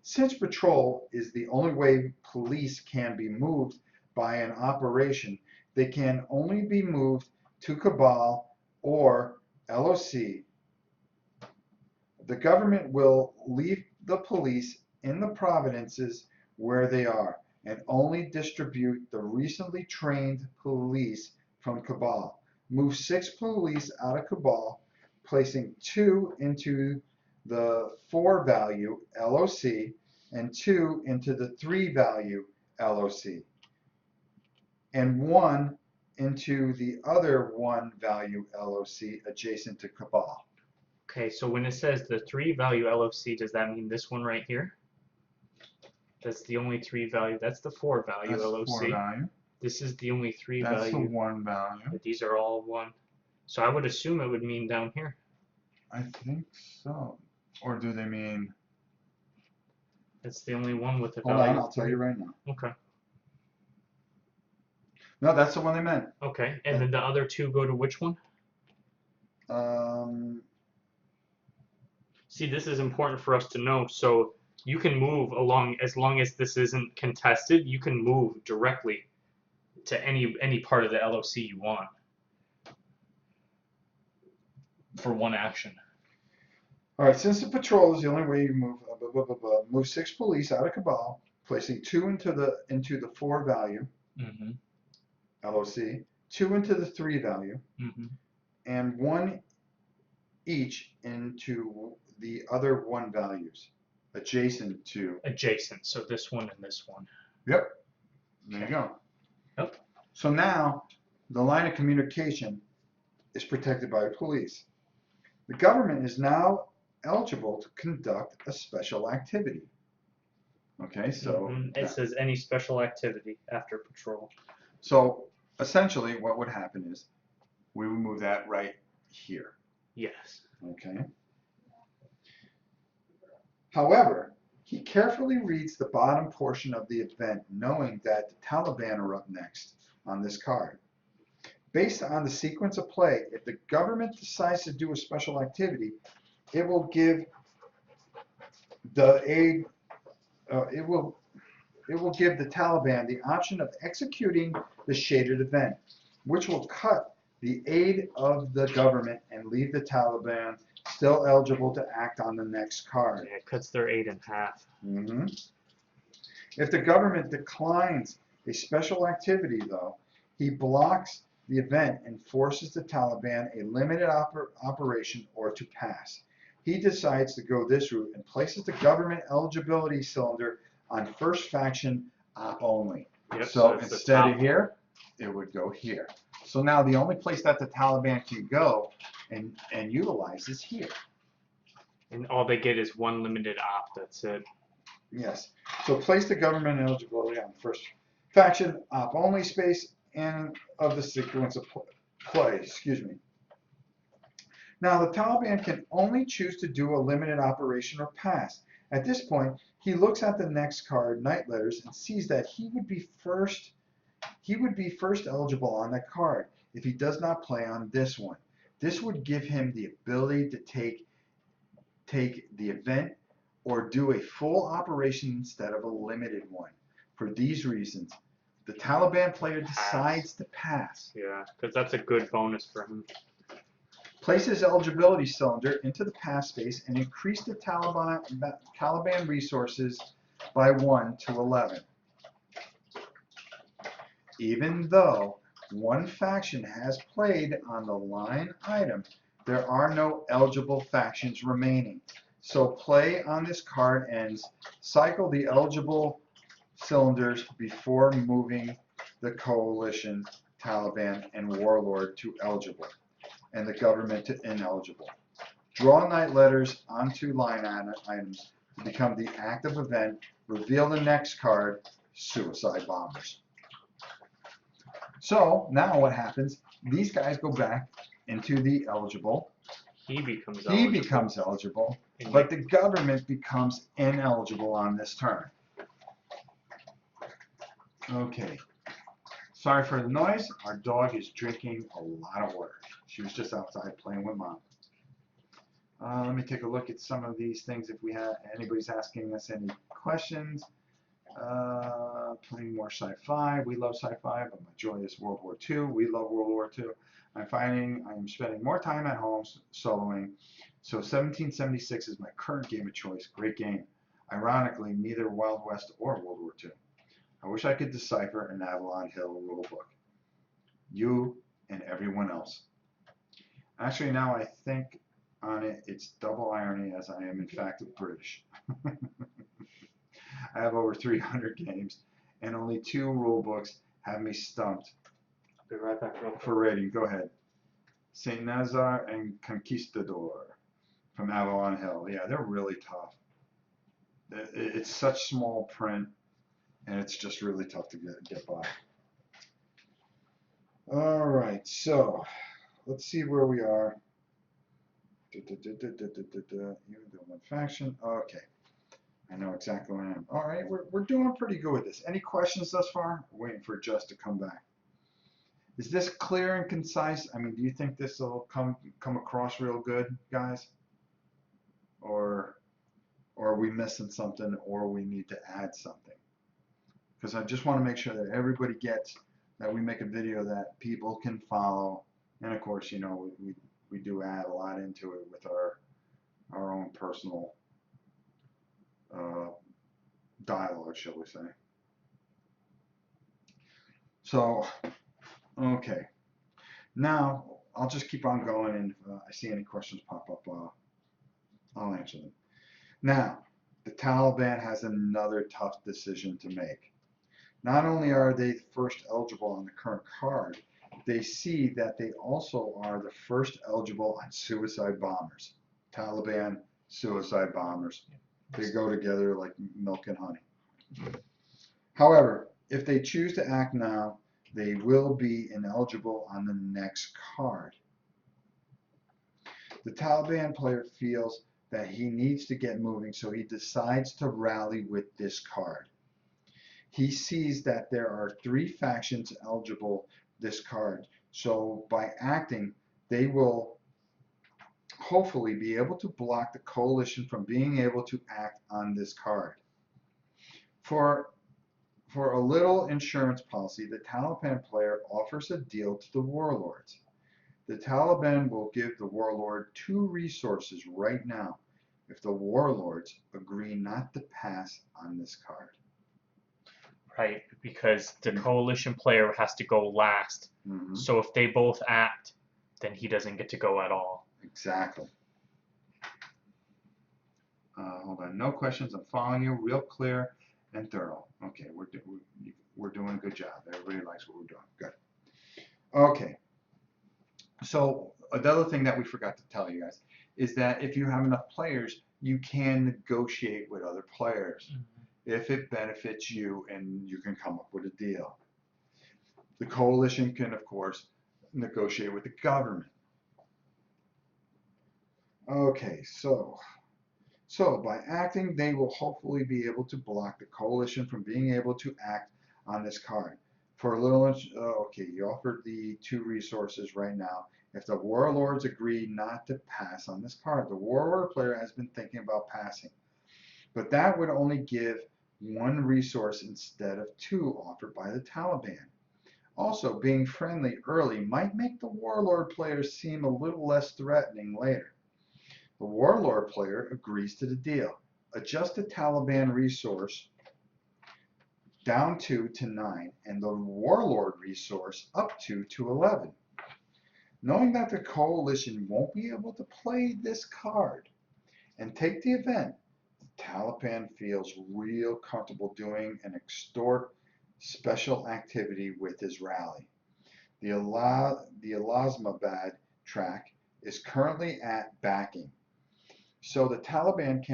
Since patrol is the only way police can be moved by an operation, they can only be moved to Kabul or LOC. The government will leave the police in the provinces where they are and only distribute the recently trained police from Kabul. Move 6 police out of Kabul, placing 2 into the 4 value LOC and 2 into the 3 value LOC and 1 into the other 1 value LOC adjacent to Kabul.
Okay, so when it says the 3 value LOC, does that mean this one right here? That's the only 3 value. That's the 4 value
That's
LOC.
4 value.
This is the only 3
That's
value.
the 1 value.
These are all 1. So I would assume it would mean down here.
I think so. Or do they mean?
It's the only one with a
Hold
value.
on, I'll tell you right now.
Okay.
No, that's the one they meant.
Okay, and then the other 2 go to which one? See, this is important for us to know. So you can move along as long as this isn't contested. You can move directly to any part of the LOC you want for one action.
All right, since the patrol is the only way you move, move 6 police out of Kabul, placing 2 into the 4 value
Mm-hmm.
LOC, 2 into the 3 value,
Mm-hmm.
and 1 each into the other 1 values adjacent to.
Adjacent. So this one and this one.
Yep. There you go.
Yep.
So now the line of communication is protected by police. The government is now eligible to conduct a special activity. Okay, so
It says any special activity after patrol.
So essentially what would happen is we would move that right here.
Yes.
Okay. However, he carefully reads the bottom portion of the event, knowing that the Taliban are up next on this card. Based on the sequence of play, if the government decides to do a special activity, it will give the aid. It will give the Taliban the option of executing the shaded event, which will cut the aid of the government and leave the Taliban still eligible to act on the next card.
Yeah, it cuts their aid in half.
Mm-hmm. If the government declines a special activity, though, he blocks the event and forces the Taliban a limited operation or to pass. he decides to go this route and places the government eligibility cylinder on first faction op only.
Yep,
So
it's the
instead
top
of here, it would go here. So now the only place that the Taliban can go and utilize is here.
And all they get is one limited op. That's it.
Yes. So place the government eligibility on the first faction op only space and of the sequence of play. Excuse me. Now the Taliban can only choose to do a limited operation or pass. At this point, he looks at the next card, Night Letters, and sees that he would be first eligible on that card if he does not play on this one. This would give him the ability to take the event or do a full operation instead of a limited one. For these reasons, the Taliban player decides to pass.
Yeah, because that's a good bonus for him.
Place his eligibility cylinder into the pass space and increase the Taliban resources by 1 to 11. Even though one faction has played on the line item, there are no eligible factions remaining. So play on this card ends. Cycle the eligible cylinders before moving the coalition, Taliban, and Warlord to eligible, and the government to ineligible. Draw Night Letters onto line items to become the active event. Reveal the next card, Suicide Bombers. So now what happens? These guys go back into the eligible.
He becomes
eligible, but the government becomes ineligible on this turn. Okay. Sorry for the noise. Our dog is drinking a lot of water. She was just outside playing with Mom. Let me take a look at some of these things if we have anybody's asking us any questions. Playing more sci-fi. We love sci-fi, but my joy is World War II. We love World War II. I'm finding I'm spending more time at home soloing. So 1776 is my current game of choice. Great game. Ironically, neither Wild West or World War II. I wish I could decipher an Avalon Hill rulebook. You and everyone else. Actually, now I think on it, it's double irony as I am in fact British. I have over 300 games, and only 2 rule books have me stumped.
Be right back.
For rating. Go ahead. Saint Nazar and Conquistador from Avalon Hill. Yeah, they're really tough. It's such small print, and it's just really tough to get by. All right, so let's see where we are. Even though one faction. Okay. I know exactly where I am. All right, we're doing pretty good with this. Any questions thus far? We're waiting for Just to come back. Is this clear and concise? I mean, do you think this will come across real good, guys? Or are we missing something, or we need to add something? Because I just want to make sure that everybody gets that we make a video that people can follow. And of course, you know, we do add a lot into it with our own personal dialogue, shall we say. So, okay. Now, I'll just keep on going, and if I see any questions pop up, I'll answer them. Now, the Taliban has another tough decision to make. Not only are they first eligible on the current card, they see that they also are the first eligible on suicide bombers. Taliban, suicide bombers. They go together like milk and honey. However, if they choose to act now, they will be ineligible on the next card. The Taliban player feels that he needs to get moving, so he decides to rally with this card. He sees that there are 3 factions eligible this card, so by acting, they will hopefully be able to block the coalition from being able to act on this card. For a little insurance policy, the Taliban player offers a deal to the warlords. The Taliban will give the warlord 2 resources right now if the warlords agree not to pass on this card.
Right, because the coalition player has to go last.
Mm-hmm.
So if they both act, then he doesn't get to go at all.
Exactly. Hold on. No questions. I'm following you. Real clear and thorough. Okay, we're doing a good job. Everybody likes what we're doing. Good. Okay. So another thing that we forgot to tell you guys is that if you have enough players, you can negotiate with other players if it benefits you and you can come up with a deal. The coalition can, of course, negotiate with the government. Okay, so by acting, they will hopefully be able to block the coalition from being able to act on this card. For a little, okay, you offered the 2 resources right now. If the warlords agree not to pass on this card, the warlord player has been thinking about passing. But that would only give 1 resource instead of 2 offered by the Taliban. Also, being friendly early might make the warlord player seem a little less threatening later. The warlord player agrees to the deal. Adjust the Taliban resource down 2 to 9 and the warlord resource up 2 to 11. Knowing that the coalition won't be able to play this card and take the event, the Taliban feels real comfortable doing an extort special activity with his rally. The Alasmabad track is currently at backing, so the Taliban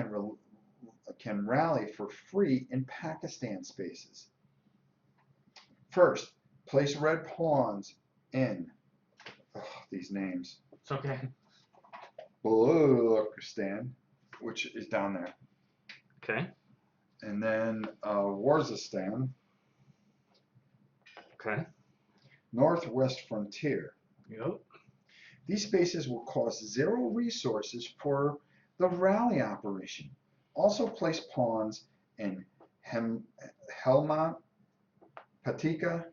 can rally for free in Pakistan spaces. First, place red pawns in these names.
It's okay.
Balochistan, which is down there.
Okay.
And then Waziristan.
Okay.
Northwest frontier.
Yep.
These spaces will cost 0 resources for the rally operation. Also place pawns in Helmand, Patika,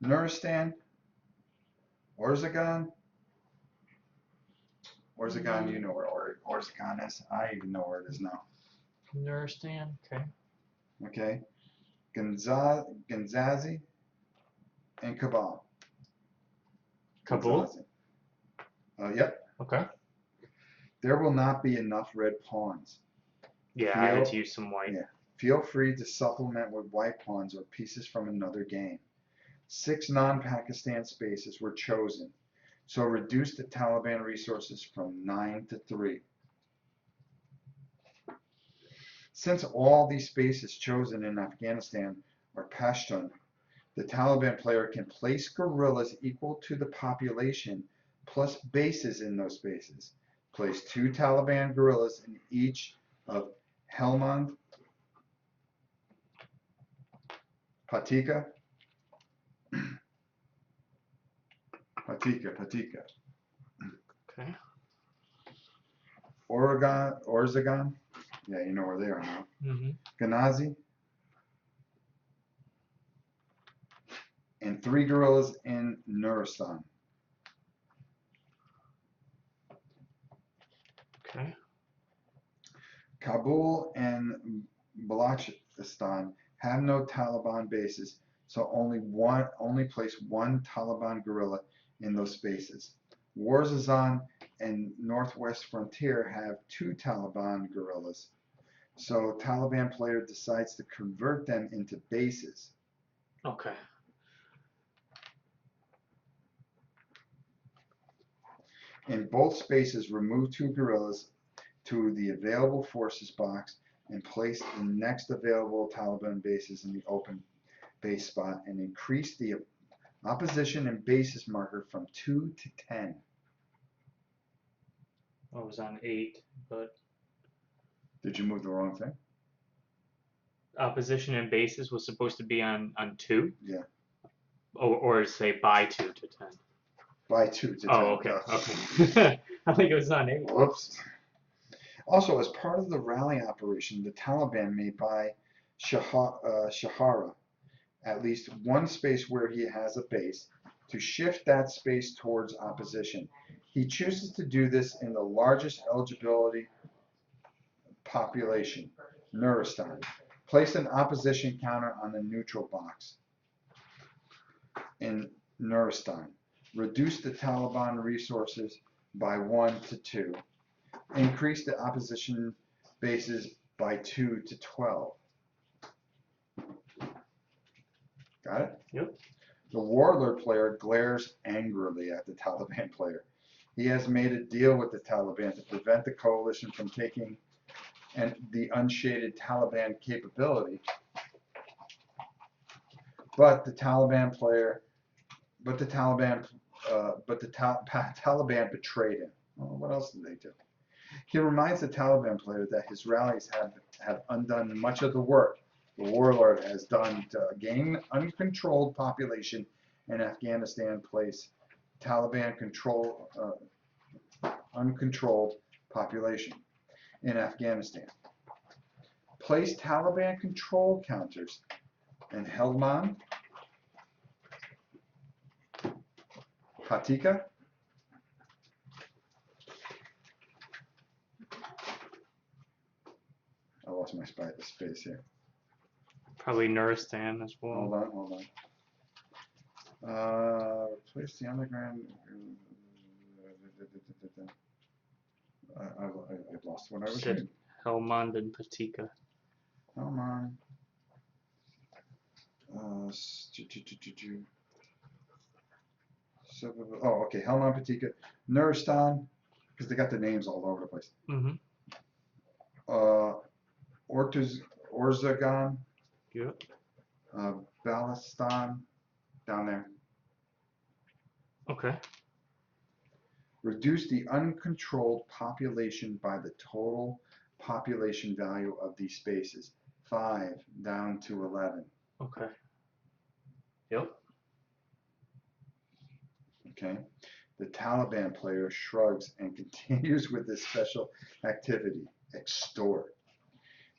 Nuristan, Orzagan. Orzagan, you know where Orzagan is. I even know where it is now.
Nuristan. Okay.
Okay. Ganzazi and Kabul.
Kabul.
Yep.
Okay.
There will not be enough red pawns.
Yeah, I had to use some white.
Yeah. Feel free to supplement with white pawns or pieces from another game. 6 non-Pakistan spaces were chosen, so reduce the Taliban resources from 9 to 3. Since all these spaces chosen in Afghanistan are Pashtun, the Taliban player can place guerrillas equal to the population plus bases in those spaces. Place 2 Taliban guerrillas in each of Helmand, Patika,
Okay.
Orzagan, yeah, you know where they are now. Ghaznazi, and 3 guerrillas in Nuristan.
Okay.
Kabul and Balochistan have no Taliban bases, so only place 1 Taliban guerrilla in those spaces. Waziristan and Northwest Frontier have 2 Taliban guerrillas, so Taliban player decides to convert them into bases.
Okay.
In both spaces, remove 2 guerrillas to the available forces box and place the next available Taliban bases in the open base spot and increase the opposition and bases marker from 2 to 10.
I was on 8, but
Did you move the wrong thing?
opposition and bases was supposed to be on 2?
Yeah.
Or say by 2 to 10.
By 2 to 10.
Oh, okay. Okay. I think it was on 8.
Whoops. Also, as part of the rally operation, the Taliban may buy Shahara, at least 1 space where he has a base, to shift that space towards opposition. He chooses to do this in the largest eligibility population, Nuristan. Place an opposition counter on the neutral box in Nuristan. Reduce the Taliban resources by 1 to 2. Increase the opposition bases by 2 to 12. Got it?
Yep.
The Warlord player glares angrily at the Taliban player. He has made a deal with the Taliban to prevent the coalition from taking the unshaded Taliban capability. But the Taliban Taliban betrayed him. Well, what else did they do? He reminds the Taliban player that his rallies have undone much of the work the Warlord has done to gain uncontrolled population in Afghanistan, place Taliban uncontrolled population in Afghanistan. Place Taliban control counters in Helmand, Patika, I lost my space here.
Probably Nuristan as well.
Hold on. Replace the underground. I've lost what I was saying.
Helmand and Patika.
Helmand. Okay. Helmand, Patika, Nuristan, because they got the names all over the place.
Mm-hmm.
Orzagan.
Yep.
Balistan, down there.
Okay.
Reduce the uncontrolled population by the total population value of these spaces. 5 down to 11.
Okay. Yep.
Okay. The Taliban player shrugs and continues with this special activity, extort.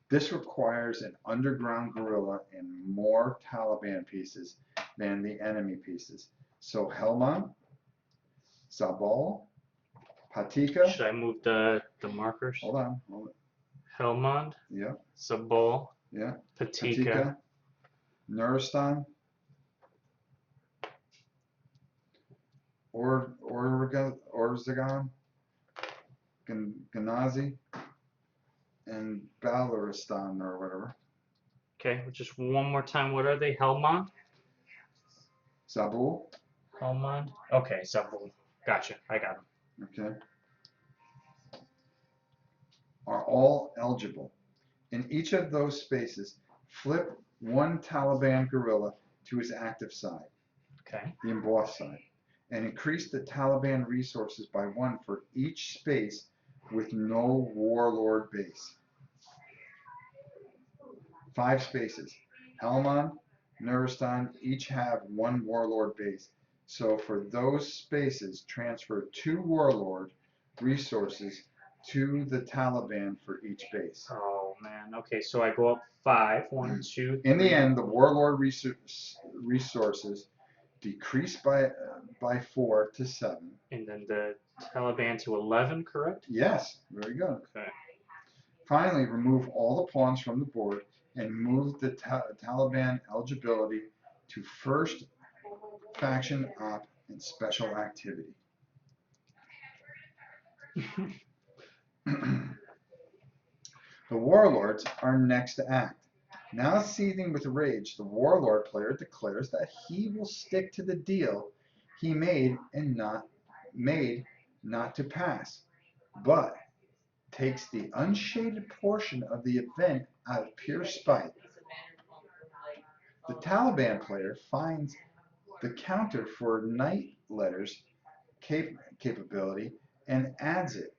This requires an underground guerrilla and more Taliban pieces than the enemy pieces. So Helmand, Zabul, Patika.
Should I move the markers?
Hold on.
Helmand.
Yeah.
Zabul.
Yeah.
Patika.
Nuristan. Orzagan. Ghaznavi. And Balaristan or whatever.
Okay, just one more time. What are they? Helmand?
Zabul.
Helmand? Okay, Zabul. Gotcha. I got them.
Okay. Are all eligible. In each of those spaces, flip one Taliban guerrilla to his active side,
Okay.
the embossed side, and increase the Taliban resources by 1 for each space with no Warlord base. 5 spaces. Helmand, Nuristan each have 1 Warlord base. So for those spaces, transfer 2 Warlord resources to the Taliban for each base.
Oh man. Okay, so I go up 5. 1, 2, 3.
In the end, the Warlord resources decrease by 4 to 7.
And then the Taliban to 11, correct?
Yes, very good.
Okay.
Finally, remove all the pawns from the board and move the Taliban eligibility to first faction op and special activity. The Warlords are next to act. Now seething with rage, the Warlord player declares that he will stick to the deal he made not to pass, but takes the unshaded portion of the event out of pure spite. The Taliban player finds the counter for night letters capability and adds it,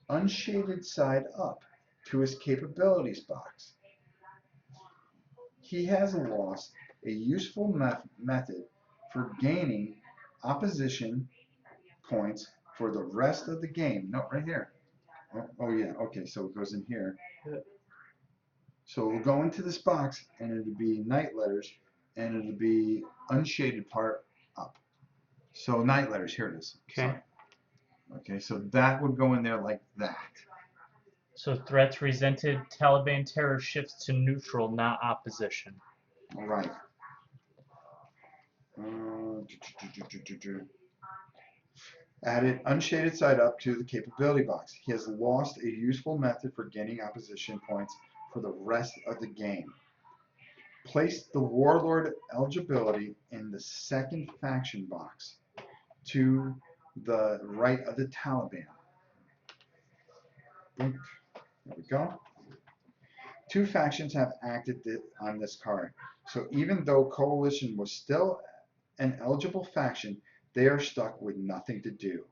unshaded side up, to his capabilities box. He has lost a useful method for gaining opposition points for the rest of the game. No, right here. Oh yeah, okay, so it goes in here. So we'll go into this box and it'll be night letters and it'll be unshaded part up. So night letters, here it is.
Okay.
Sorry. Okay, so that would go in there like that.
So threats resented, Taliban terror shifts to neutral, not opposition.
All right. Added unshaded side up to the capability box. He has lost a useful method for gaining opposition points for the rest of the game. Placed the Warlord eligibility in the second faction box to the right of the Taliban. Boom. There we go. Two factions have acted on this card. So even though Coalition was still an eligible faction, they are stuck with nothing to do.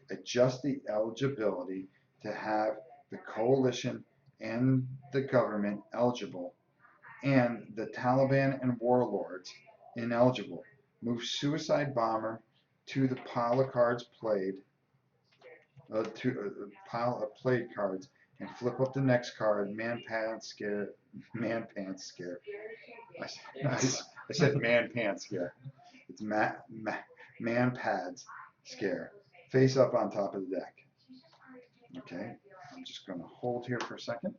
Adjust the eligibility to have the Coalition and the government eligible and the Taliban and Warlords ineligible. Move Suicide Bomber to the pile of cards played, pile of played cards, and flip up the next card. Man pants scare. Man pants scare. I said man pants scare. It's man pads scare. Face up on top of the deck. Okay, I'm just going to hold here for a second.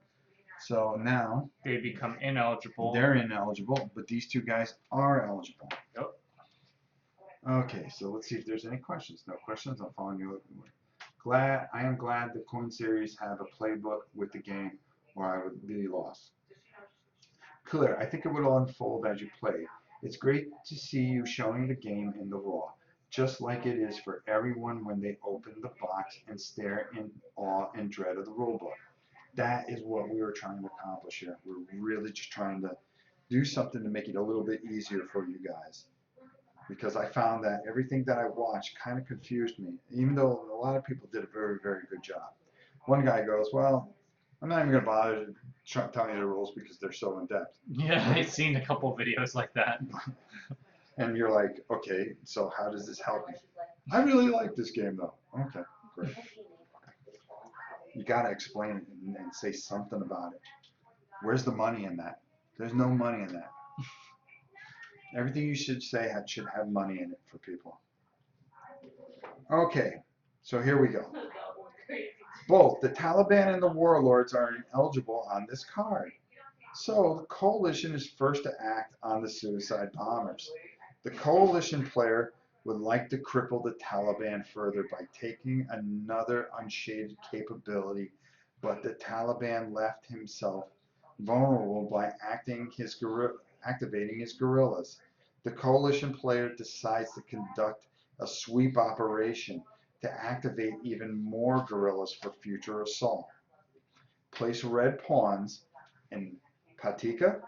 So now
They become ineligible.
they're ineligible, but these two guys are eligible.
Yep.
Okay, so let's see if there's any questions. No questions. I'm following you. I am glad the coin series have a playbook with the game, or I would be lost. Clear. I think it will unfold as you play. It's great to see you showing the game in the raw, just like it is for everyone when they open the box and stare in awe and dread of the rulebook. That is what we were trying to accomplish here. We're really just trying to do something to make it a little bit easier for you guys. Because I found that everything that I watched kind of confused me, even though a lot of people did a very, very good job. One guy goes, well, I'm not even going to bother telling you the rules because they're so in-depth.
Yeah, I've seen a couple videos like that.
And you're like, okay, so how does this help me? I really like this game, though. Okay, great. You got to explain it and say something about it. Where's the money in that? There's no money in that. Everything you should say should have money in it for people. Okay, so here we go. Both the Taliban and the Warlords are ineligible on this card. So the Coalition is first to act on the suicide bombers. The Coalition player would like to cripple the Taliban further by taking another unshaded capability, but the Taliban left himself vulnerable by activating his guerrillas. The Coalition player decides to conduct a sweep operation to activate even more guerrillas for future assault. Place red pawns in Patika.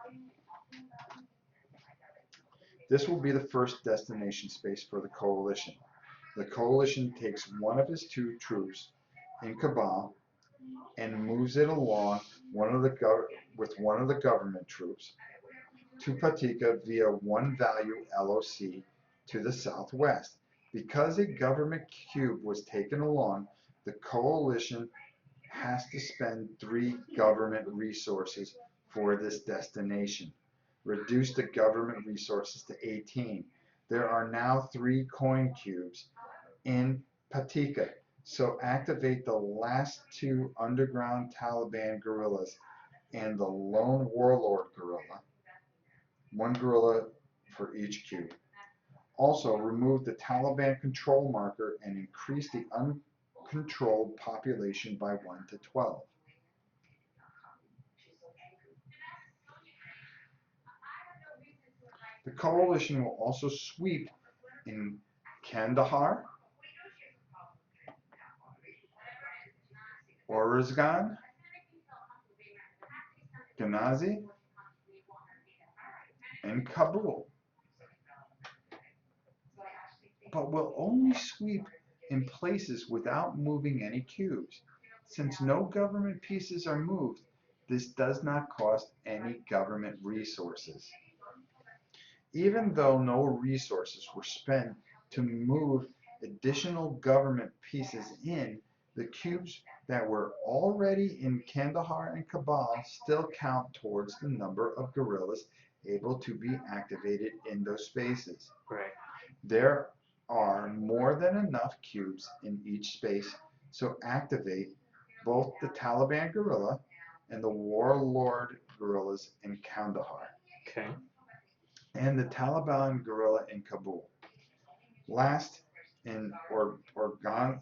This will be the first destination space for the Coalition. The Coalition takes one of his two troops in Kabul and moves it along with one of the government troops to Patika via one value LOC to the southwest. Because a government cube was taken along, the Coalition has to spend 3 government resources for this destination. Reduce the government resources to 18. There are now 3 coin cubes in Patika, so activate the last 2 underground Taliban guerrillas and the lone warlord guerrilla, 1 guerrilla for each cube. Also, remove the Taliban control marker and increase the uncontrolled population by 1 to 12. The Coalition will also sweep in Kandahar, Oruzgan, Ghazni, and Kabul, but will only sweep in places without moving any cubes. Since no government pieces are moved, this does not cost any government resources. Even though no resources were spent to move additional government pieces in, the cubes that were already in Kandahar and Kabul still count towards the number of guerrillas able to be activated in those spaces.
Right.
There are more than enough cubes in each space, so activate both the Taliban guerrilla and the Warlord guerrillas in Kandahar.
Okay.
And the Taliban guerrilla in Kabul. Last, in Orzagan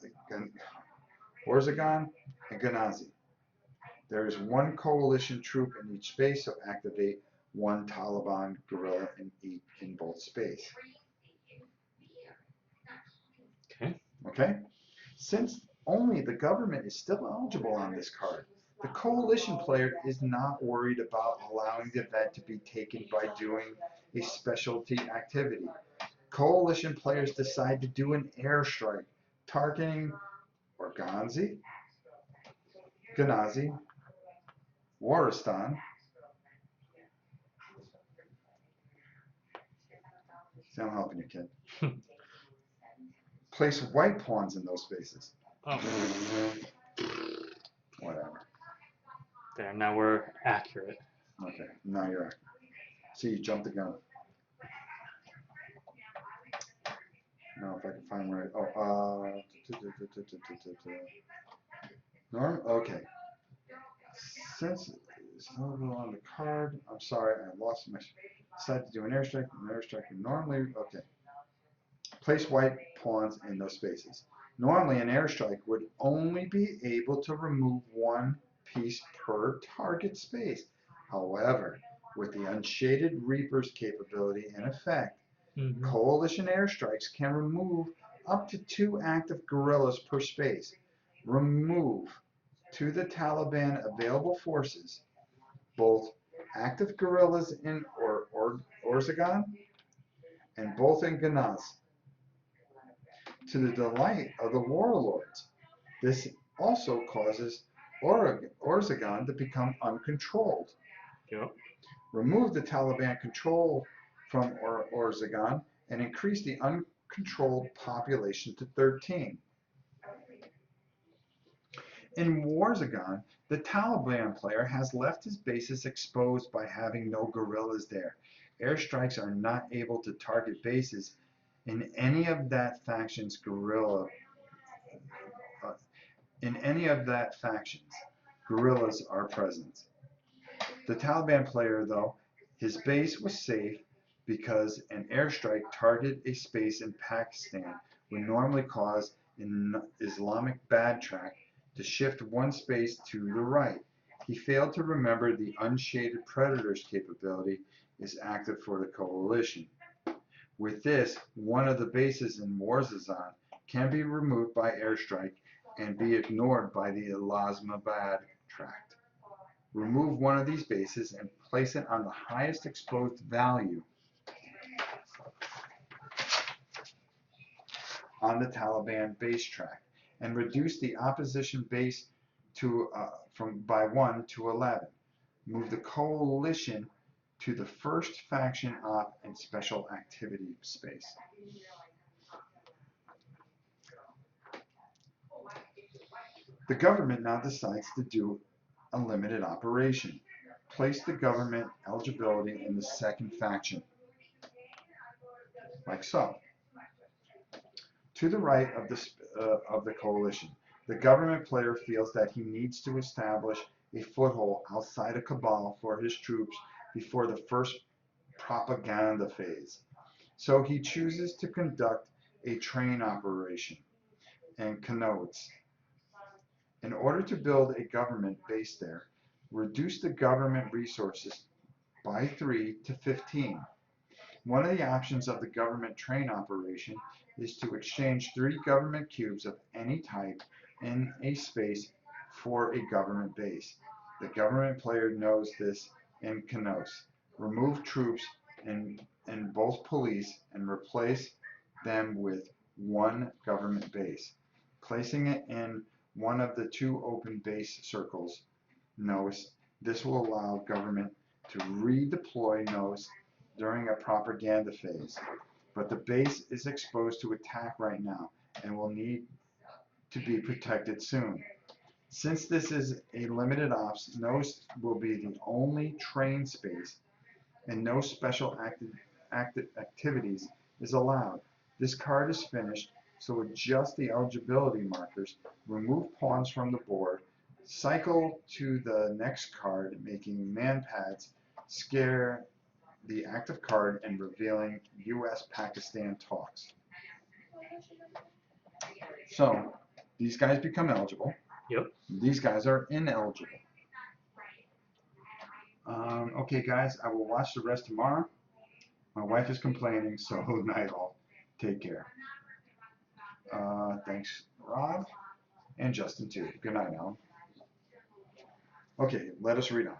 and Ghaznazi. There is one coalition troop in each space, so activate one Taliban guerrilla in both space.
Okay.
Okay? Since only the government is still eligible on this card, the coalition player is not worried about allowing the event to be taken by doing a specialty activity. Coalition players decide to do an airstrike, targeting Orghanzi, Ghaznazi, Waristan. See, I'm helping you, kid. Place white pawns in those spaces.
Oh,
Whatever.
there. Now we're accurate.
Okay, now you're accurate. See, you jumped the gun. Now if I can find where Norm? Okay. Since it's no on the card, I'm sorry, I lost my. Decided to do an airstrike. Normally, okay. Place white pawns in those spaces. Normally, an airstrike would only be able to remove one piece per target space. However, with the Unshaded Reaper's capability in effect, coalition airstrikes can remove up to 2 active guerrillas per space. Remove to the Taliban available forces both active guerrillas in Orzagan and both in Ganaz. To the delight of the warlords, this also causes Orzagan to become uncontrolled.
Yep.
Remove the Taliban control from Orzagan and increase the uncontrolled population to 13. In Warzagan, the Taliban player has left his bases exposed by having no guerrillas there. Airstrikes are not able to target bases in any of that faction's guerrillas. Guerrillas are present. The Taliban player, though, his base was safe because an airstrike targeted a space in Pakistan would normally cause an Islamic bad track to shift one space to the right. He failed to remember the Unshaded Predator's capability is active for the coalition. With this, one of the bases in Warzazan can be removed by airstrike and be ignored by the Islamabad tract. Remove one of these bases and place it on the highest exposed value on the Taliban base track and reduce the opposition base by 1 to 11. Move the coalition to the first faction op and special activity space. The government now decides to do a limited operation. Place the government eligibility in the second faction, like so. To the right of the coalition, the government player feels that he needs to establish a foothold outside of Kabul for his troops before the first propaganda phase. So he chooses to conduct a train operation and connotes. In order to build a government base there, reduce the government resources by 3 to 15. One of the options of the government train operation is to exchange 3 government cubes of any type in a space for a government base. The government player knows this and connotes. Remove troops in both police and replace them with one government base. Placing it in one of the 2 open base circles, knows this will allow government to redeploy NOS during a propaganda phase, but the base is exposed to attack right now and will need to be protected soon. Since this is a limited ops, NOS will be the only train space and no special activities is allowed. This card is finished, so adjust the eligibility markers, remove pawns from the board, cycle to the next card, making man pads, scare the active card and revealing US-Pakistan talks. So these guys become eligible.
Yep.
These guys are ineligible. Okay, guys, I will watch the rest tomorrow. My wife is complaining, so night all. Take care. Thanks, Rob, and Justin too. Good night, Alan. Okay, let us read on.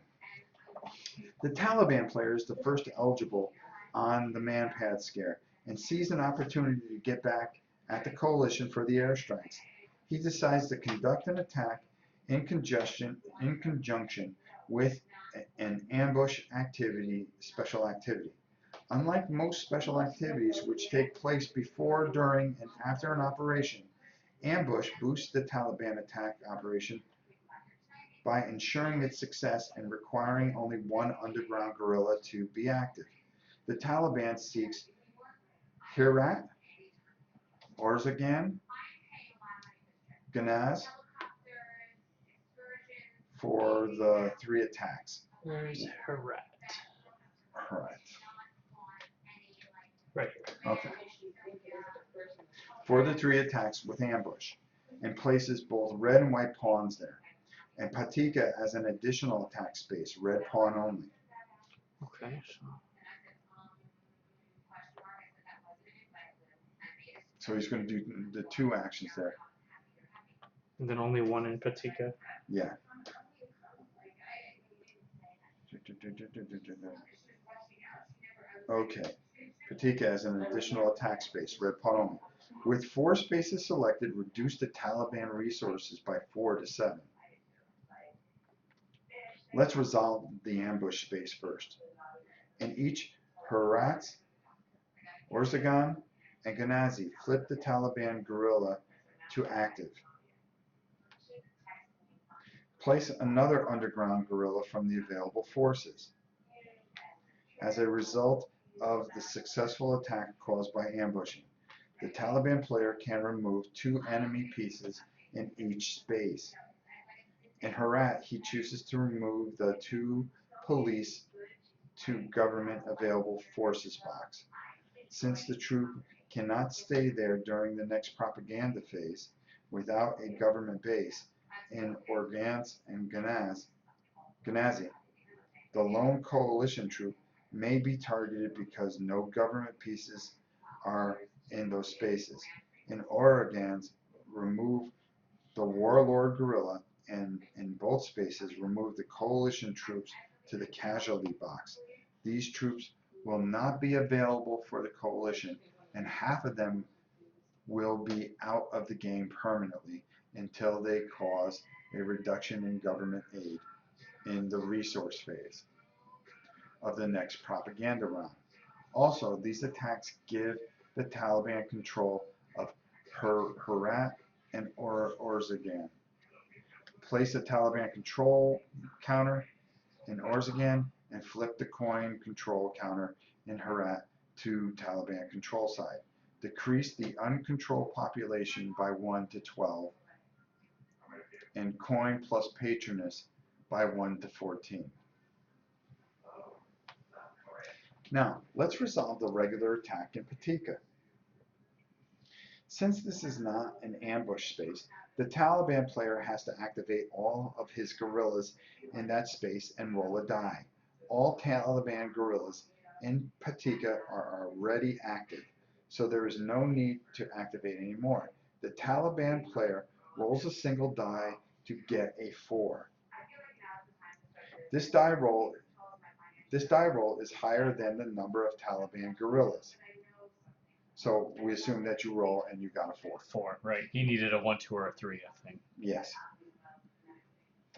The Taliban player is the first eligible on the manpad scare and sees an opportunity to get back at the coalition for the airstrikes. He decides to conduct an attack in conjunction with an ambush special activity. Unlike most special activities which take place before, during, and after an operation, ambush boosts the Taliban attack operation by ensuring its success and requiring only one underground guerrilla to be active. The Taliban seeks Herat, Orzagan, Ganaz for the 3 attacks.
Where's Herat?
Right.
Right.
Okay. For the 3 attacks with ambush, and places both red and white pawns there, and Patika as an additional attack space, red pawn only.
Okay.
So he's going to do the 2 actions there.
And then only one in Patika.
Yeah. Okay. Patika as an additional attack space, red pawn only. With 4 spaces selected, reduce the Taliban resources by 4 to 7. Let's resolve the ambush space first. In each Herat, Orzagan, and Ghaznavi, flip the Taliban guerrilla to active. Place another underground guerrilla from the available forces. As a result of the successful attack caused by ambushing, the Taliban player can remove 2 enemy pieces in each space. In Herat, he chooses to remove the 2 police to government available forces box. Since the troop cannot stay there during the next propaganda phase without a government base in Organs and Ghaznavi, the lone coalition troop may be targeted because no government pieces are in those spaces. In Organs, remove the Warlord guerrilla, and in both spaces remove the coalition troops to the casualty box. These troops will not be available for the coalition, and half of them will be out of the game permanently until they cause a reduction in government aid in the resource phase of the next propaganda round. Also, these attacks give the Taliban control of Herat and Orzagan. Place a Taliban control counter in Orzagan and flip the coin control counter in Herat to Taliban control side. Decrease the uncontrolled population by 1 to 12 and coin plus patroness by 1 to 14. Now, let's resolve the regular attack in Patika. Since this is not an ambush space, the Taliban player has to activate all of his guerrillas in that space and roll a die. All Taliban guerrillas in Patika are already active, so there is no need to activate any more. The Taliban player rolls a single die to get a 4. This die roll is higher than the number of Taliban guerrillas. So we assume that you roll and you got a 4.
4, right. He needed a 1, 2, or a 3, I think.
Yes.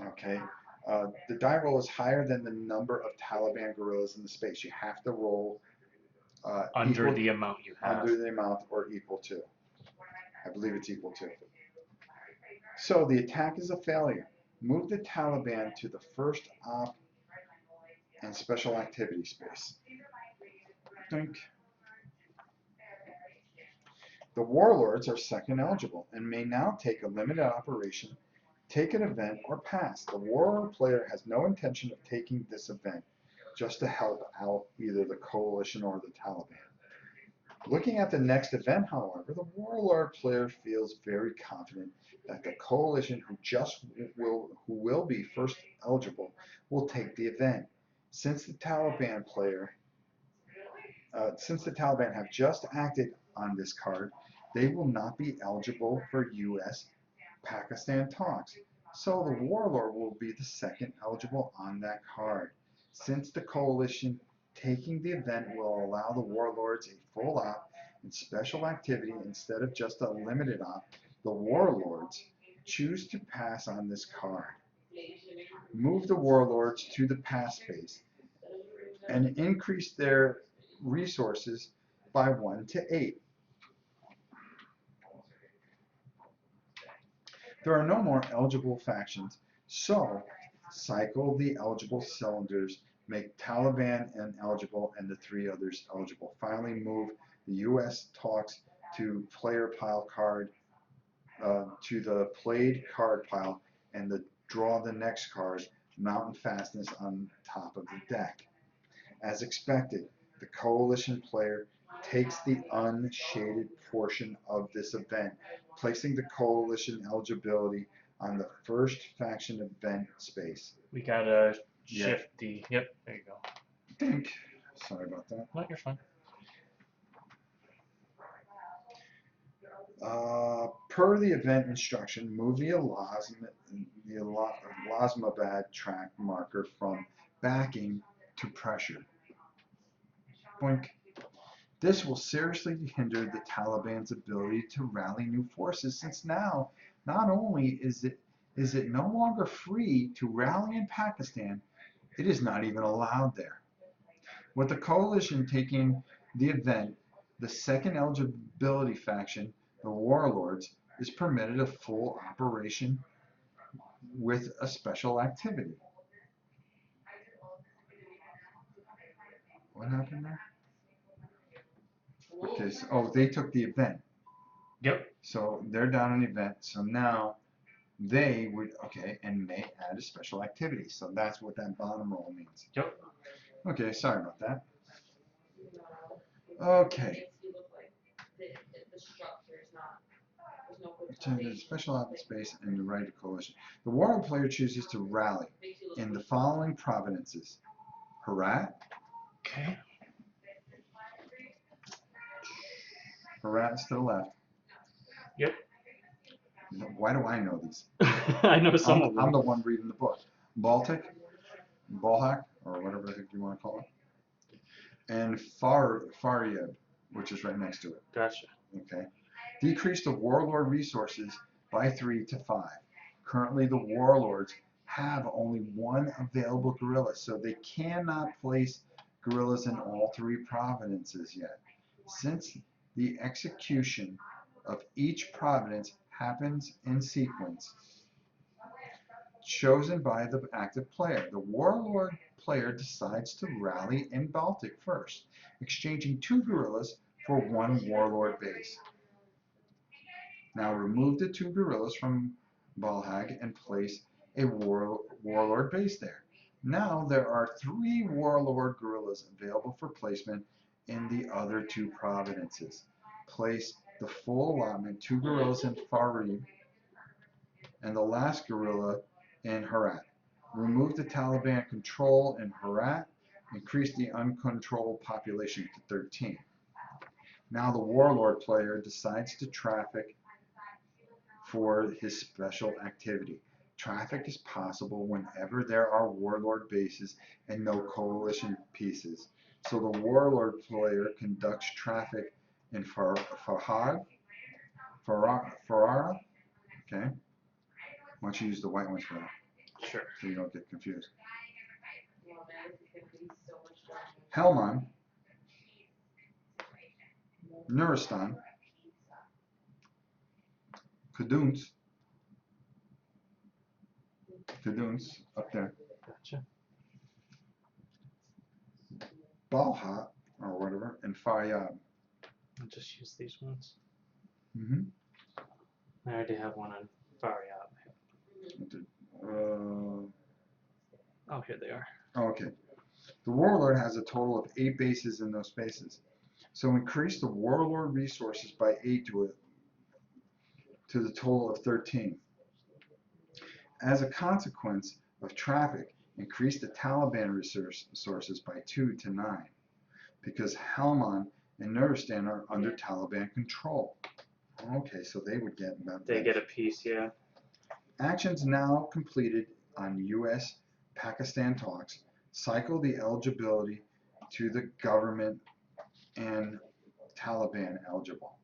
Okay. The die roll is higher than the number of Taliban guerrillas in the space. You have to roll
Under the amount you have.
Under the amount or equal to. I believe it's equal to. So the attack is a failure. Move the Taliban to the first op and special activity space. Think. The Warlords are second eligible and may now take a limited operation, take an event, or pass. The Warlord player has no intention of taking this event, just to help out either the coalition or the Taliban. Looking at the next event, however, the Warlord player feels very confident that the coalition who will be first eligible will take the event. Since the Taliban have just acted on this card, they will not be eligible for U.S.-Pakistan talks. So the Warlord will be the second eligible on that card. Since the coalition taking the event will allow the Warlords a full op and special activity instead of just a limited op, the Warlords choose to pass on this card. Move the Warlords to the pass space and increase their resources by 1 to 8. There are no more eligible factions, so cycle the eligible cylinders, make Taliban ineligible and the 3 others eligible. Finally, move the U.S. talks to player pile card to the played card pile and draw the next card, mountain fastness on top of the deck. As expected, the coalition player takes the unshaded portion of this event, placing the coalition eligibility on the first faction event space.
We gotta shift the. Yep, there you go.
Think. Sorry about that.
No, you're fine.
Per the event instruction, move the Elasmabad track marker from backing to pressure. Boink. This will seriously hinder the Taliban's ability to rally new forces, since now not only is it no longer free to rally in Pakistan, it is not even allowed there. With the coalition taking the event, the second eligibility faction, the Warlords, is permitted a full operation with a special activity. What happened there? Okay, so, they took the event.
Yep.
So they're down an event. So now they would, and may add a special activity. So that's what that bottom row means.
Yep.
Okay, sorry about that. Okay. To the special office space and the right of coalition. The Warlord player chooses to rally in the following provinces: Herat.
Okay.
Herat's to the left.
Yep.
Why do I know these?
I know some of them.
I'm the one reading the book. Baltic, Balhak, or whatever the heck you want to call it, and Faryab, which is right next to it.
Gotcha.
Okay. Decrease the Warlord resources by 3 to 5. Currently, the Warlords have only 1 available guerrilla, so they cannot place guerrillas in all 3 provinces yet. Since the execution of each province happens in sequence chosen by the active player, the Warlord player decides to rally in Baltic first, exchanging 2 guerrillas for 1 Warlord base. Now remove the 2 guerrillas from Balhag and place a Warlord base there. Now there are 3 Warlord guerrillas available for placement in the other 2 provinces. Place the full allotment, 2 guerrillas in Farid and the last guerrilla in Herat. Remove the Taliban control in Herat. Increase the uncontrolled population to 13. Now the Warlord player decides to traffic for his special activity. Traffic is possible whenever there are Warlord bases and no coalition pieces. So the Warlord player conducts traffic in Farara. Okay. Why don't you use the white ones for that?
Sure.
So you don't get confused. Helmand, Nuristan, Kaduns up there.
Gotcha.
Balha, or whatever, and Faryab.
I'll just use these ones.
Mm-hmm.
I already have one on Faryab. Oh, here they are.
Okay. The Warlord has a total of 8 bases in those spaces. So increase the Warlord resources by 8 to the total of 13. As a consequence of traffic, increase the Taliban resources by 2 to 9, because Helmand and Nuristan are under Taliban control. Okay, so they would get that.
They get a piece, yeah.
Actions now completed on U.S.-Pakistan talks cycle the eligibility to the government and Taliban eligible.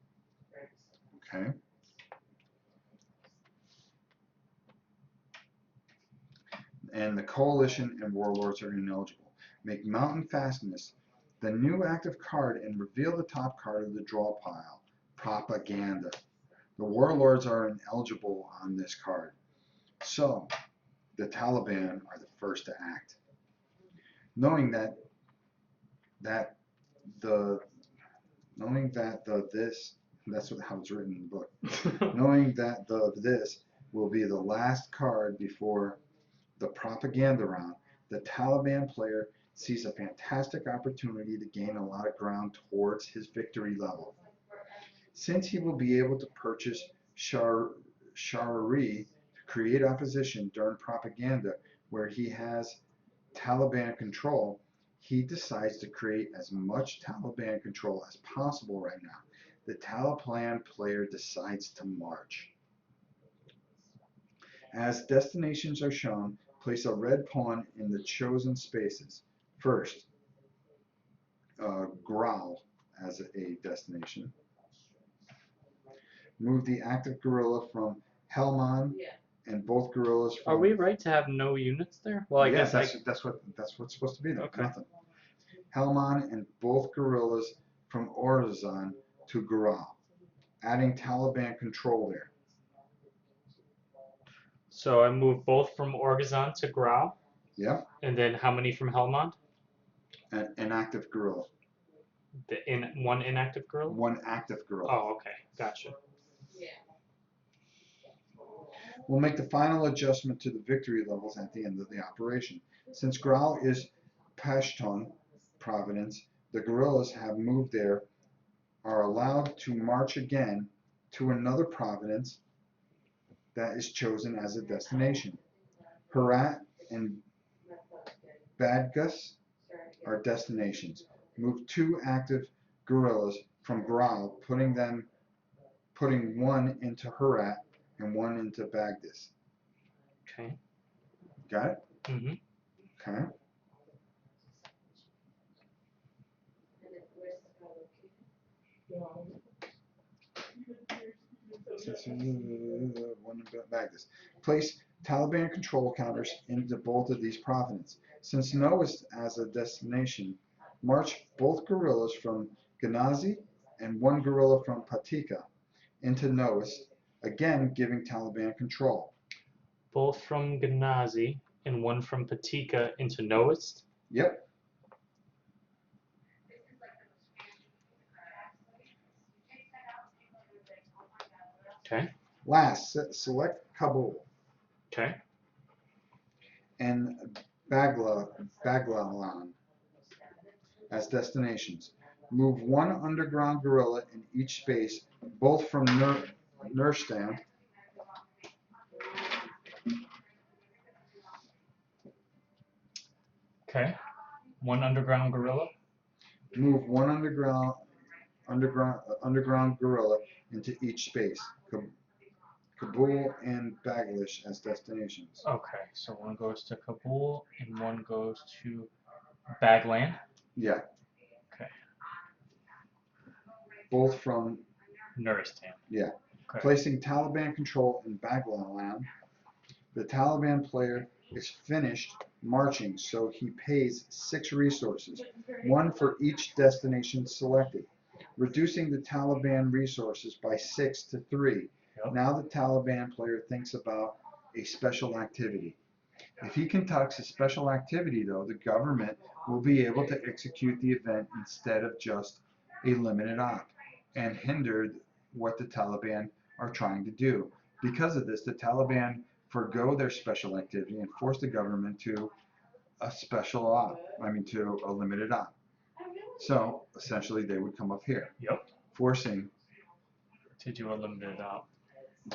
Okay. And the coalition and warlords are ineligible. Make mountain fastness the new active card and reveal the top card of the draw pile. Propaganda. The warlords are ineligible on this card. So the Taliban are the first to act. Knowing that that's how it's written in the book. Knowing that this will be the last card before the propaganda round, the Taliban player sees a fantastic opportunity to gain a lot of ground towards his victory level. Since he will be able to purchase Shari to create opposition during propaganda where he has Taliban control, he decides to create as much Taliban control as possible right now. The Taliban player decides to march. As destinations are shown, place a red pawn in the chosen spaces. First, Growl as a destination. Move the active guerrilla from Helmand and both guerrillas from...
Are we right to have no units there? Well, I
yes,
guess
that's what's supposed to be there.
Okay.
Nothing. Helmand and both guerrillas from Orzan to Growl, adding Taliban control there.
So I move both from Orgazon to Grau.
Yep.
And then how many from Helmand?
An active guerrilla.
One inactive guerrilla?
One active guerrilla.
Oh, okay. Gotcha.
We'll make the final adjustment to the victory levels at the end of the operation. Since Growl is Pashtun province, the guerrillas have moved there, are allowed to march again to another province that is chosen as a destination. Herat and Badgus are destinations. Move 2 active guerrillas from Growl, putting one into Herat and one into Baghdad.
Okay.
Got it?
Mm-hmm.
Okay. One in Baghdad. Place Taliban control counters into both of these provinces. Since Noist as a destination, march both guerrillas from Ghaznavi and one guerrilla from Patika into Noist, again giving Taliban control.
Both from Ghaznavi and one from Patika into Noist?
Yep.
Okay.
Last, select Kabul.
Okay.
And Baglalan as destinations. Move one underground guerrilla in each space, both from Nuristan
Okay. One underground guerrilla.
Move one underground guerrilla into each space. Kabul and Baglash as destinations.
Okay, so one goes to Kabul and one goes to Baglan.
Yeah.
Okay.
Both from
Nuristan.
Yeah.
Okay.
Placing Taliban control in Baglan, the Taliban player is finished marching, so he pays 6 resources, 1 for each destination selected, reducing the Taliban resources by 6 to 3.
Yep.
Now the Taliban player thinks about a special activity. If he conducts a special activity, though, the government will be able to execute the event instead of just a limited op and hinder what the Taliban are trying to do. Because of this, the Taliban forgo their special activity and force the government to a special op, to a limited op. So essentially they would come up here,
Yep.
forcing
To do a limited op.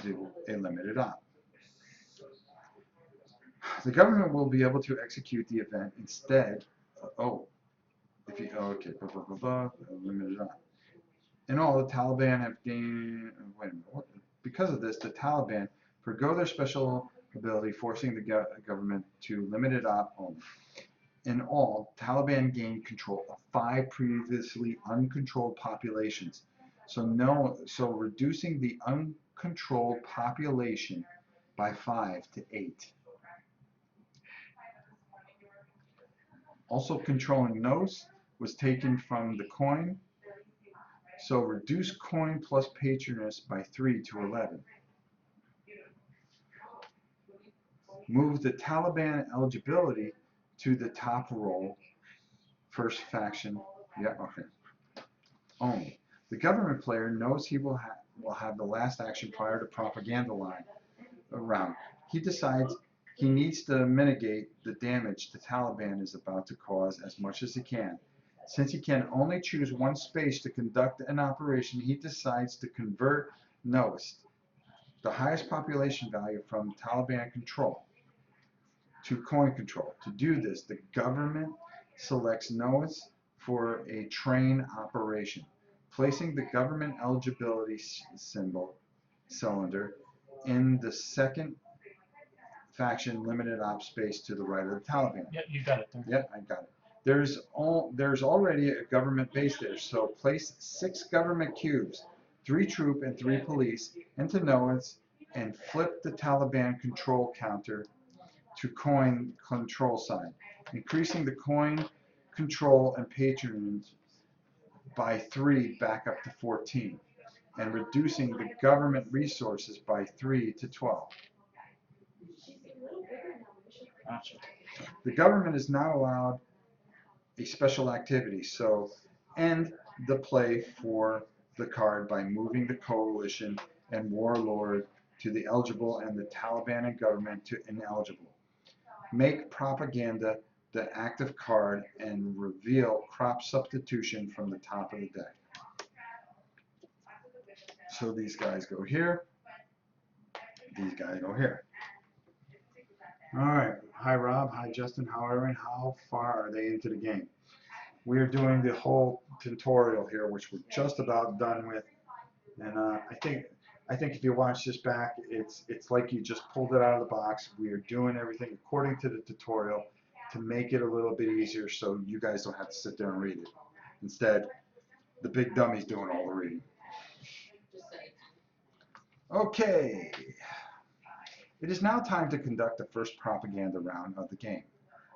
do a limited op. The government will be able to execute the event instead. If you okay, blah blah blah blah, limited op. In all, the Taliban have gained. Wait a minute. What? Because of this, the Taliban forgo their special ability, forcing the government to limited op only. In all, Taliban gained control of 5 previously uncontrolled populations. So reducing the uncontrolled population by 5 to 8. Also controlling Nos was taken from the coin, so reduce coin plus patroness by 3 to 11. Move the Taliban eligibility to the top role, first faction, yeah, okay, only. The government player knows he will have the last action prior to propaganda line round. He decides he needs to mitigate the damage the Taliban is about to cause as much as he can. Since he can only choose one space to conduct an operation, he decides to convert Noist, the highest population value from Taliban control, to coin control. To do this, the government selects Noist for a train operation, placing the government eligibility cylinder in the second faction limited op space to the right of the Taliban.
Yeah, you got it there.
Yep, I got it. There's already a government base there, so place 6 government cubes, 3 troop and 3 police into Noah's and flip the Taliban control counter to coin control side, increasing the coin control and patronage by 3 back up to 14, and reducing the government resources by 3 to 12.
Gotcha.
The government is not allowed a special activity, so end the play for the card by moving the coalition and Warlord to the eligible and the Taliban and government to ineligible. Make propaganda the active card and reveal crop substitution from the top of the deck. So these guys go here, these guys go here. All right, hi Rob, hi Justin, how are you? How far are they into the game? We're doing the whole tutorial here, which we're just about done with, and I think if you watch this back, it's like you just pulled it out of the box. We are doing everything according to the tutorial to make it a little bit easier, so you guys don't have to sit there and read it. Instead, the big dummy's doing all the reading. Okay, it is now time to conduct the first propaganda round of the game.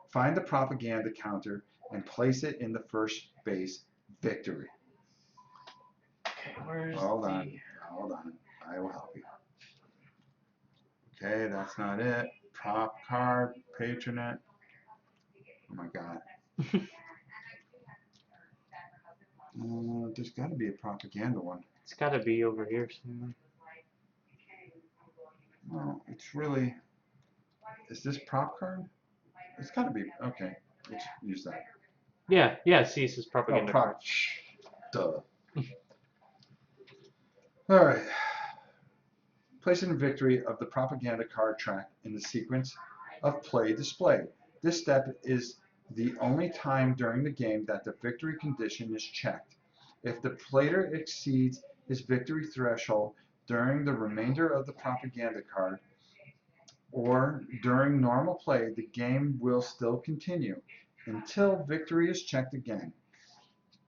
Find the propaganda counter and place it in the first base victory.
Okay, where's
Hold on, I will help you. Okay, that's not it. Prop card, patronate. Oh my god. There's got to be a propaganda one.
It's got to be over here somewhere.
No, it's really. Is this prop card? It's got to be. Okay, let's use that.
Yeah, see, it says
Oh,
propaganda
prop.
card.
Duh. All right. Place in victory of the propaganda card track in the sequence of play display. This step is the only time during the game that the victory condition is checked. If the player exceeds his victory threshold during the remainder of the propaganda card or during normal play, the game will still continue until victory is checked again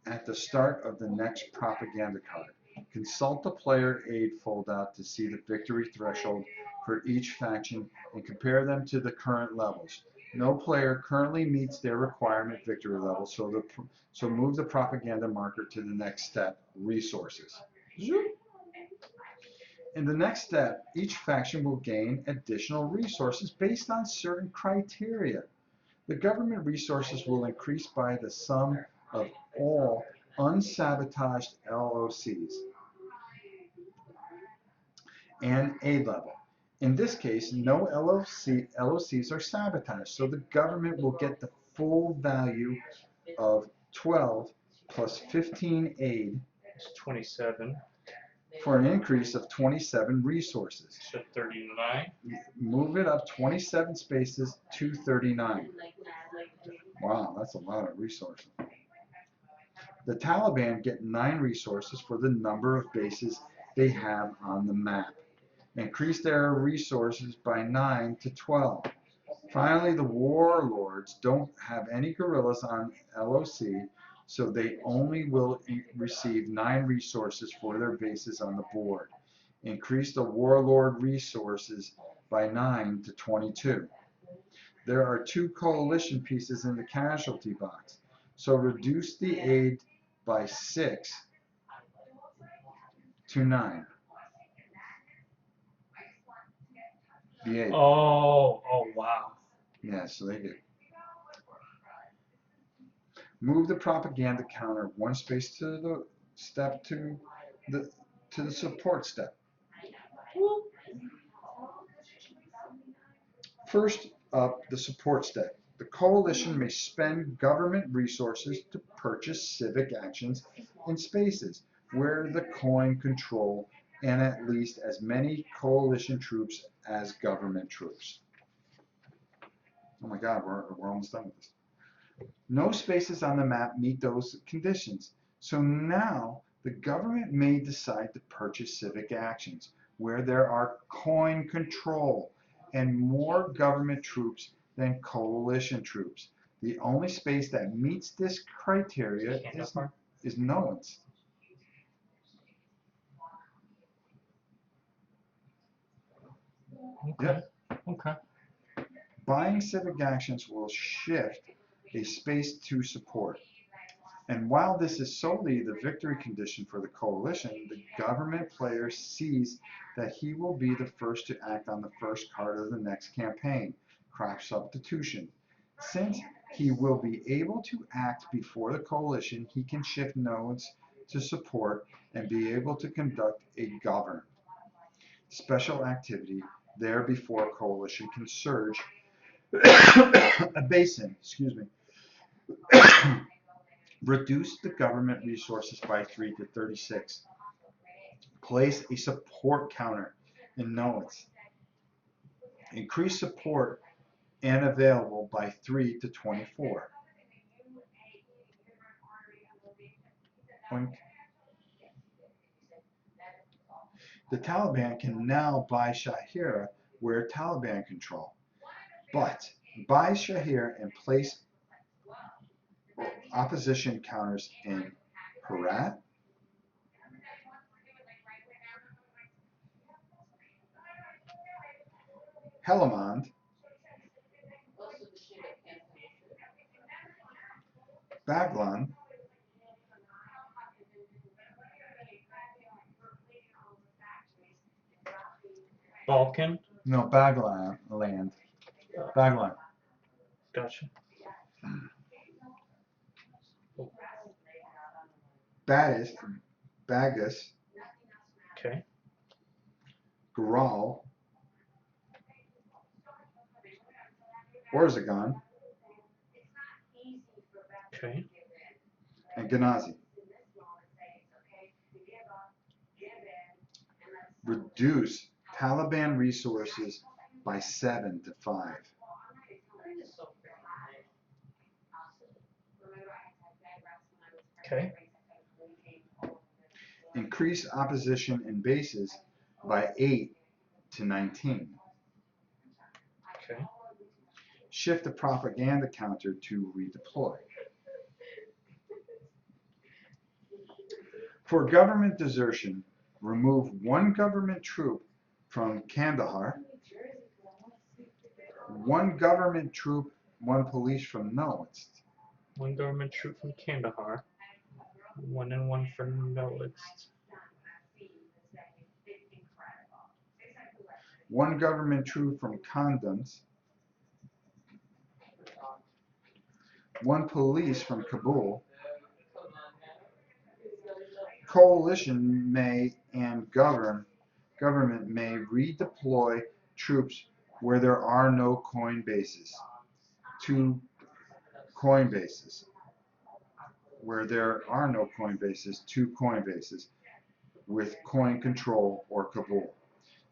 at the start of the next propaganda card. Consult the player aid foldout to see the victory threshold for each faction and compare them to the current levels. No player currently meets their requirement victory level, so move the propaganda marker to the next step, resources. In the next step, each faction will gain additional resources based on certain criteria. The government resources will increase by the sum of all unsabotaged LOCs and aid level. In this case, no LOCs are sabotaged, so the government will get the full value of 12 plus 15 aid
It's 27.
for an increase of 27 resources.
So 39.
Move it up 27 spaces to 39. Wow, that's a lot of resources. The Taliban get 9 resources for the number of bases they have on the map. Increase their resources by 9 to 12. Finally, the Warlords don't have any guerrillas on LOC, so they only will receive 9 resources for their bases on the board. Increase the Warlord resources by 9 to 22. There are 2 coalition pieces in the casualty box, so reduce the aid by 6 to 9. The aid.
Oh wow.
Yeah, so they get. Move the propaganda counter 1 space to the step to the support step. First up, the support step. The coalition may spend government resources to purchase civic actions in spaces where the coin control and at least as many coalition troops as government troops. Oh my God, we're almost done with this. No spaces on the map meet those conditions. So now the government may decide to purchase civic actions where there are coin control and more government troops than coalition troops. The only space that meets this criteria is no one's.
Okay. Okay.
Buying civic actions will shift a space to support. And while this is solely the victory condition for the coalition, the government player sees that he will be the first to act on the first card of the next campaign, craft substitution. Since he will be able to act before the coalition, he can shift nodes to support and be able to conduct a govern special activity there before coalition can surge a basin, excuse me. Reduce the government resources by 3 to 36. Place a support counter in nodes. Increase support and available by 3 to 24. The Taliban can now buy Shahira where Taliban control, but buy Shahir and place opposition counters in Herat, Helmand, Baglan,
Balkan.
no, Baglan land, Baglan,
Gotcha.
Bagus,
Okay.
Gural, Orzagan,
Okay.
and Ghaznazi. Reduce Taliban resources by 7 to 5.
Okay.
Increase opposition in bases by 8 to 19.
Okay.
Shift the propaganda counter to redeploy. For government desertion, remove 1 government troop from Kandahar, 1 government troop, 1 police from Noist.
1 government troop from Kandahar. 1 and 1 for Noist.
1 government troop from Condoms, 1 police from Kabul. Coalition may and government may redeploy troops where there are no coin bases to coin bases. where there are no coin bases, 2 coin bases with coin control or Kabul.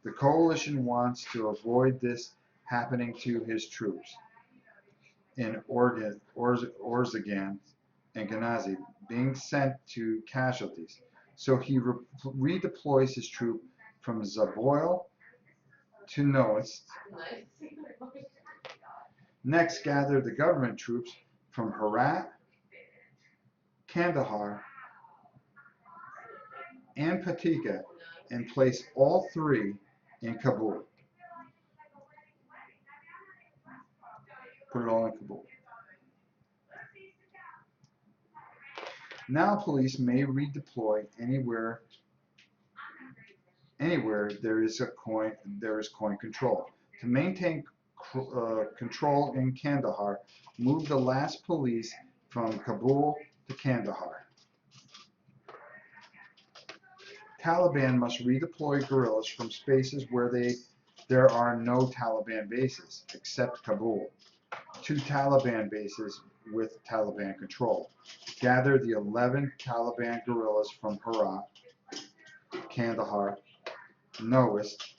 The coalition wants to avoid this happening to his troops in Orzagan and Ghaznavi being sent to casualties. So he redeploys his troop from Zaboil to Noist. Next, gather the government troops from Herat, Kandahar, and Patika and place all 3 in Kabul. Put it all in Kabul. Now police may redeploy anywhere there is coin control. To maintain control in Kandahar, move the last police from Kabul to Kandahar. Taliban must redeploy guerrillas from spaces where there are no Taliban bases, except Kabul, to Taliban bases with Taliban control. Gather the 11 Taliban guerrillas from Herat, Kandahar, Noist,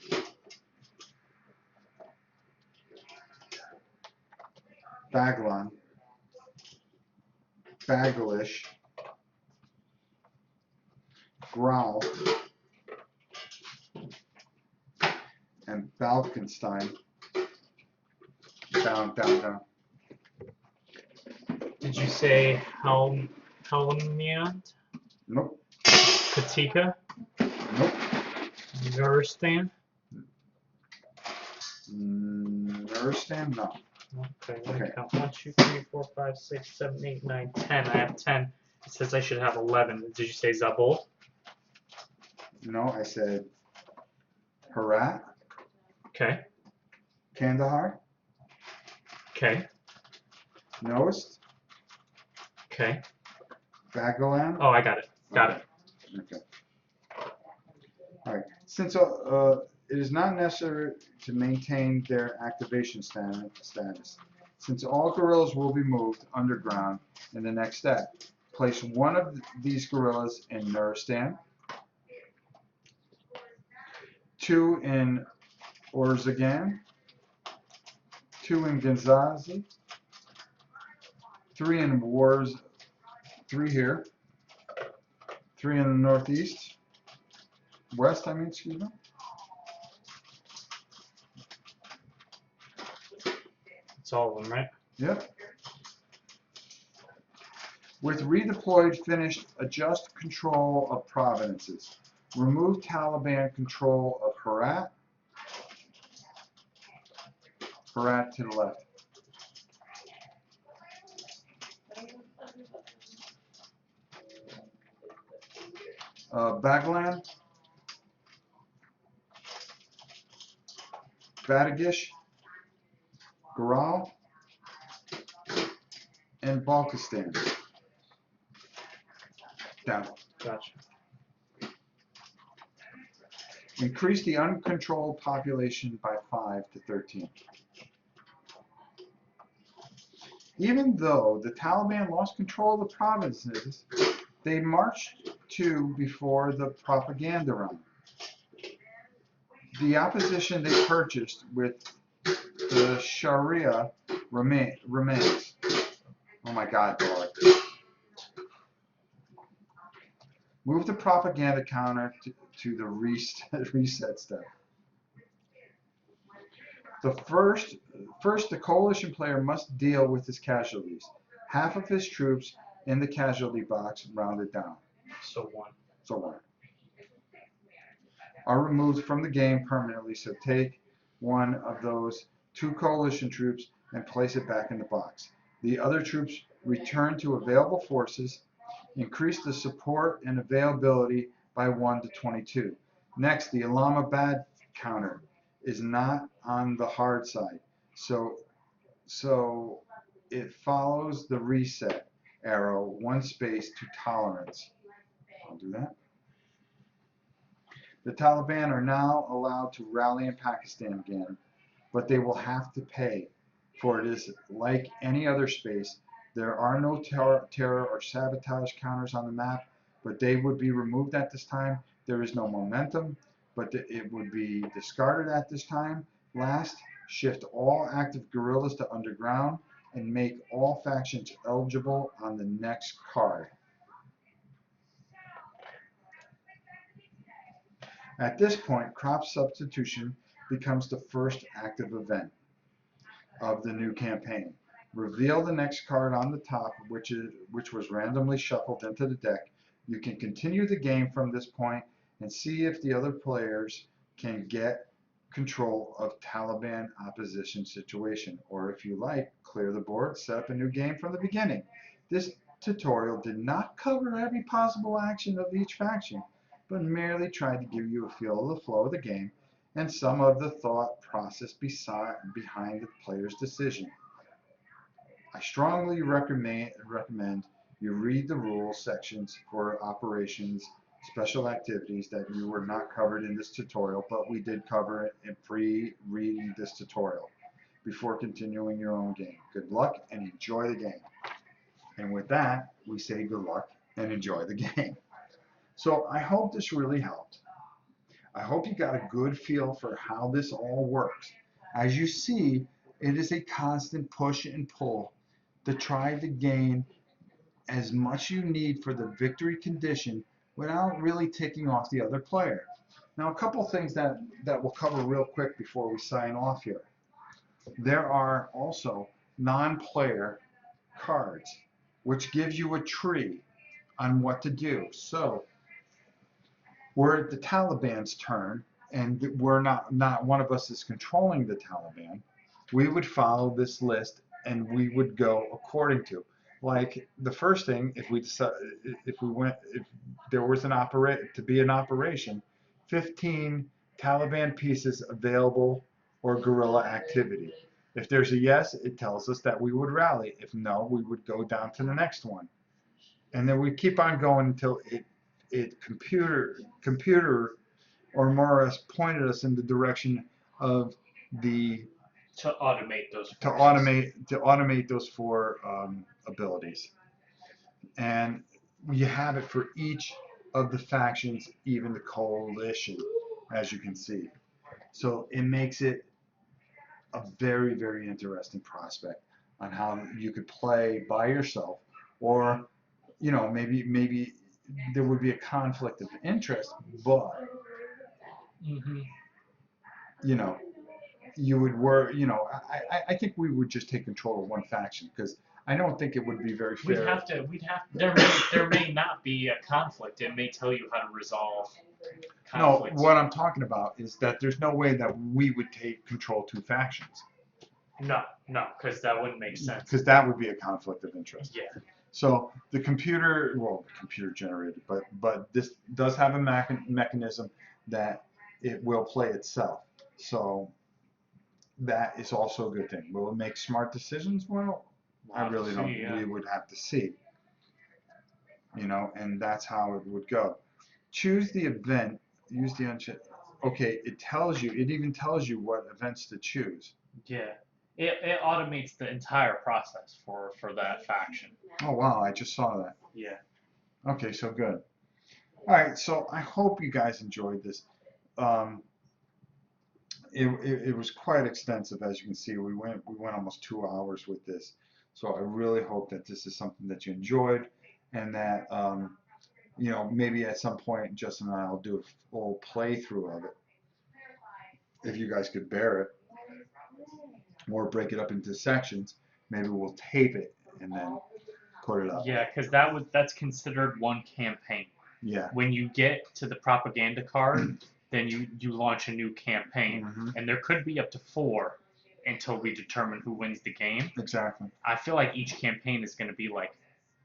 Baghlan, Bagalish, Grau, and Balkenstein. Down.
Did you say Helmiand?
Nope.
Katika?
Nope.
Nuristan?
Nuristan? No.
Okay, let me count. 1, 2, 3, 4, 5, 6, 7, 8, 9, 10. I have 10. It says I should have 11. Did you say Zabul?
No, I said Herat,
Okay.
Kandahar,
Okay.
Noist,
Okay.
Baghlan.
Oh, I got it. Got it.
Okay. All right. Since it is not necessary to maintain their activation status, since all guerrillas will be moved underground in the next step, place one of these guerrillas in Nuristan, 2 in Orzagan, 2 in Ghaznavi, 3 in 3 here, 3 in the northeast, excuse me.
It's all of them, right?
Yep. With redeployed finished, adjust control of provinces. Remove Taliban control of Herat. Herat to the left. Baghlan, Badagish, Garal, and Balkistan. Down.
Gotcha.
Increase the uncontrolled population by 5 to 13. Even though the Taliban lost control of the provinces, they marched to before the propaganda run. The opposition they purchased with the Sharia remains. Oh my God, dog. Move the propaganda counter to the reset step. First, the coalition player must deal with his casualties. Half of his troops in the casualty box, rounded down.
So 1.
So 1. Are removed from the game permanently, so take one of those 2 coalition troops and place it back in the box. The other troops return to available forces. Increase the support and availability by 1 to 22. Next, the Islamabad counter is not on the hard side, so it follows the reset arrow 1 space to tolerance. I'll do that. The Taliban are now allowed to rally in Pakistan again, but they will have to pay, for it is like any other space. There are no terror or sabotage counters on the map, but they would be removed at this time. There is no momentum, but it would be discarded at this time. Last, shift all active guerrillas to underground and make all factions eligible on the next card. At this point, crop substitution becomes the first active event of the new campaign. Reveal the next card on the top, which was randomly shuffled into the deck. You can continue the game from this point and see if the other players can get control of Taliban opposition situation, or if you like, clear the board, set up a new game from the beginning. This tutorial did not cover every possible action of each faction, but merely tried to give you a feel of the flow of the game and some of the thought process behind the player's decision. I strongly recommend you read the rules sections for operations, special activities that you were not covered in this tutorial, but we did cover it in pre-reading this tutorial before continuing your own game. Good luck and enjoy the game. And with that, we say good luck and enjoy the game. So I hope this really helped. I hope you got a good feel for how this all works. As you see, it is a constant push and pull to try to gain as much you need for the victory condition without really ticking off the other player. Now, a couple things that we'll cover real quick before we sign off here. There are also non-player cards, which gives you a tree on what to do. So we're at the Taliban's turn, and we're not one of us is controlling the Taliban. We would follow this list, and we would go according to. Like the first thing, if there was an operation, 15 Taliban pieces available or guerrilla activity. If there's a yes, it tells us that we would rally. If no, we would go down to the next one, and then we keep on going until computer or Morris pointed us in the direction of
to automate those
to
forces.
automate those four abilities, and you have it for each of the factions, even the coalition, as you can see. So it makes it a very, very interesting prospect on how you could play by yourself, or maybe there would be a conflict of interest, but
Mm-hmm.
you know you would work. I think we would just take control of one faction, because I don't think it would be very
We'd
fair.
have to. There may not be a conflict. It may tell you how to resolve
No,
conflicts.
what I'm talking about is that there's no way that we would take control two factions,
No, because that wouldn't make sense.
because that would be a conflict of interest.
Yeah.
So the computer generated, but this does have a mechanism that it will play itself. So that is also a good thing. Will it make smart decisions? Well, I really don't.
Yeah.
We would have to see. And that's how it would go. Choose the event. Use the okay. It even tells you what events to choose.
Yeah. It automates the entire process for that faction.
Oh wow, I just saw that.
Yeah.
Okay, so good. All right, so I hope you guys enjoyed this. It was quite extensive, as you can see. We went almost 2 hours with this, so I really hope that this is something that you enjoyed, and that maybe at some point Justin and I will do a full playthrough of it, if you guys could bear it, or break it up into sections. Maybe we'll tape it and then put it up.
Yeah, because that's considered one campaign.
Yeah.
When you get to the propaganda card, then you launch a new campaign,
Mhm.
and there could be up to 4 until we determine who wins the game.
Exactly.
I feel like each campaign is going to be like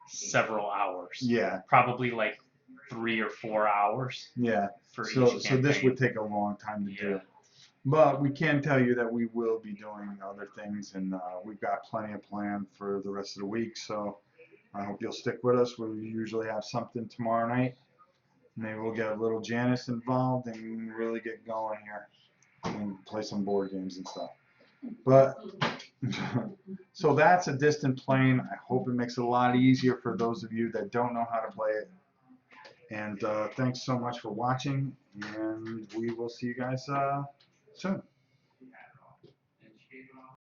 several hours.
Yeah.
Probably like 3 or 4 hours.
Yeah.
For each
So
campaign.
this would take a long time to do. But we can tell you that we will be doing other things, and we've got plenty of plan for the rest of the week. So I hope you'll stick with us. We usually have something tomorrow night. Maybe we'll get a little Janice involved and really get going here and play some board games and stuff. But so that's a distant plane. I hope it makes it a lot easier for those of you that don't know how to play it. And thanks so much for watching, and we will see you guys soon.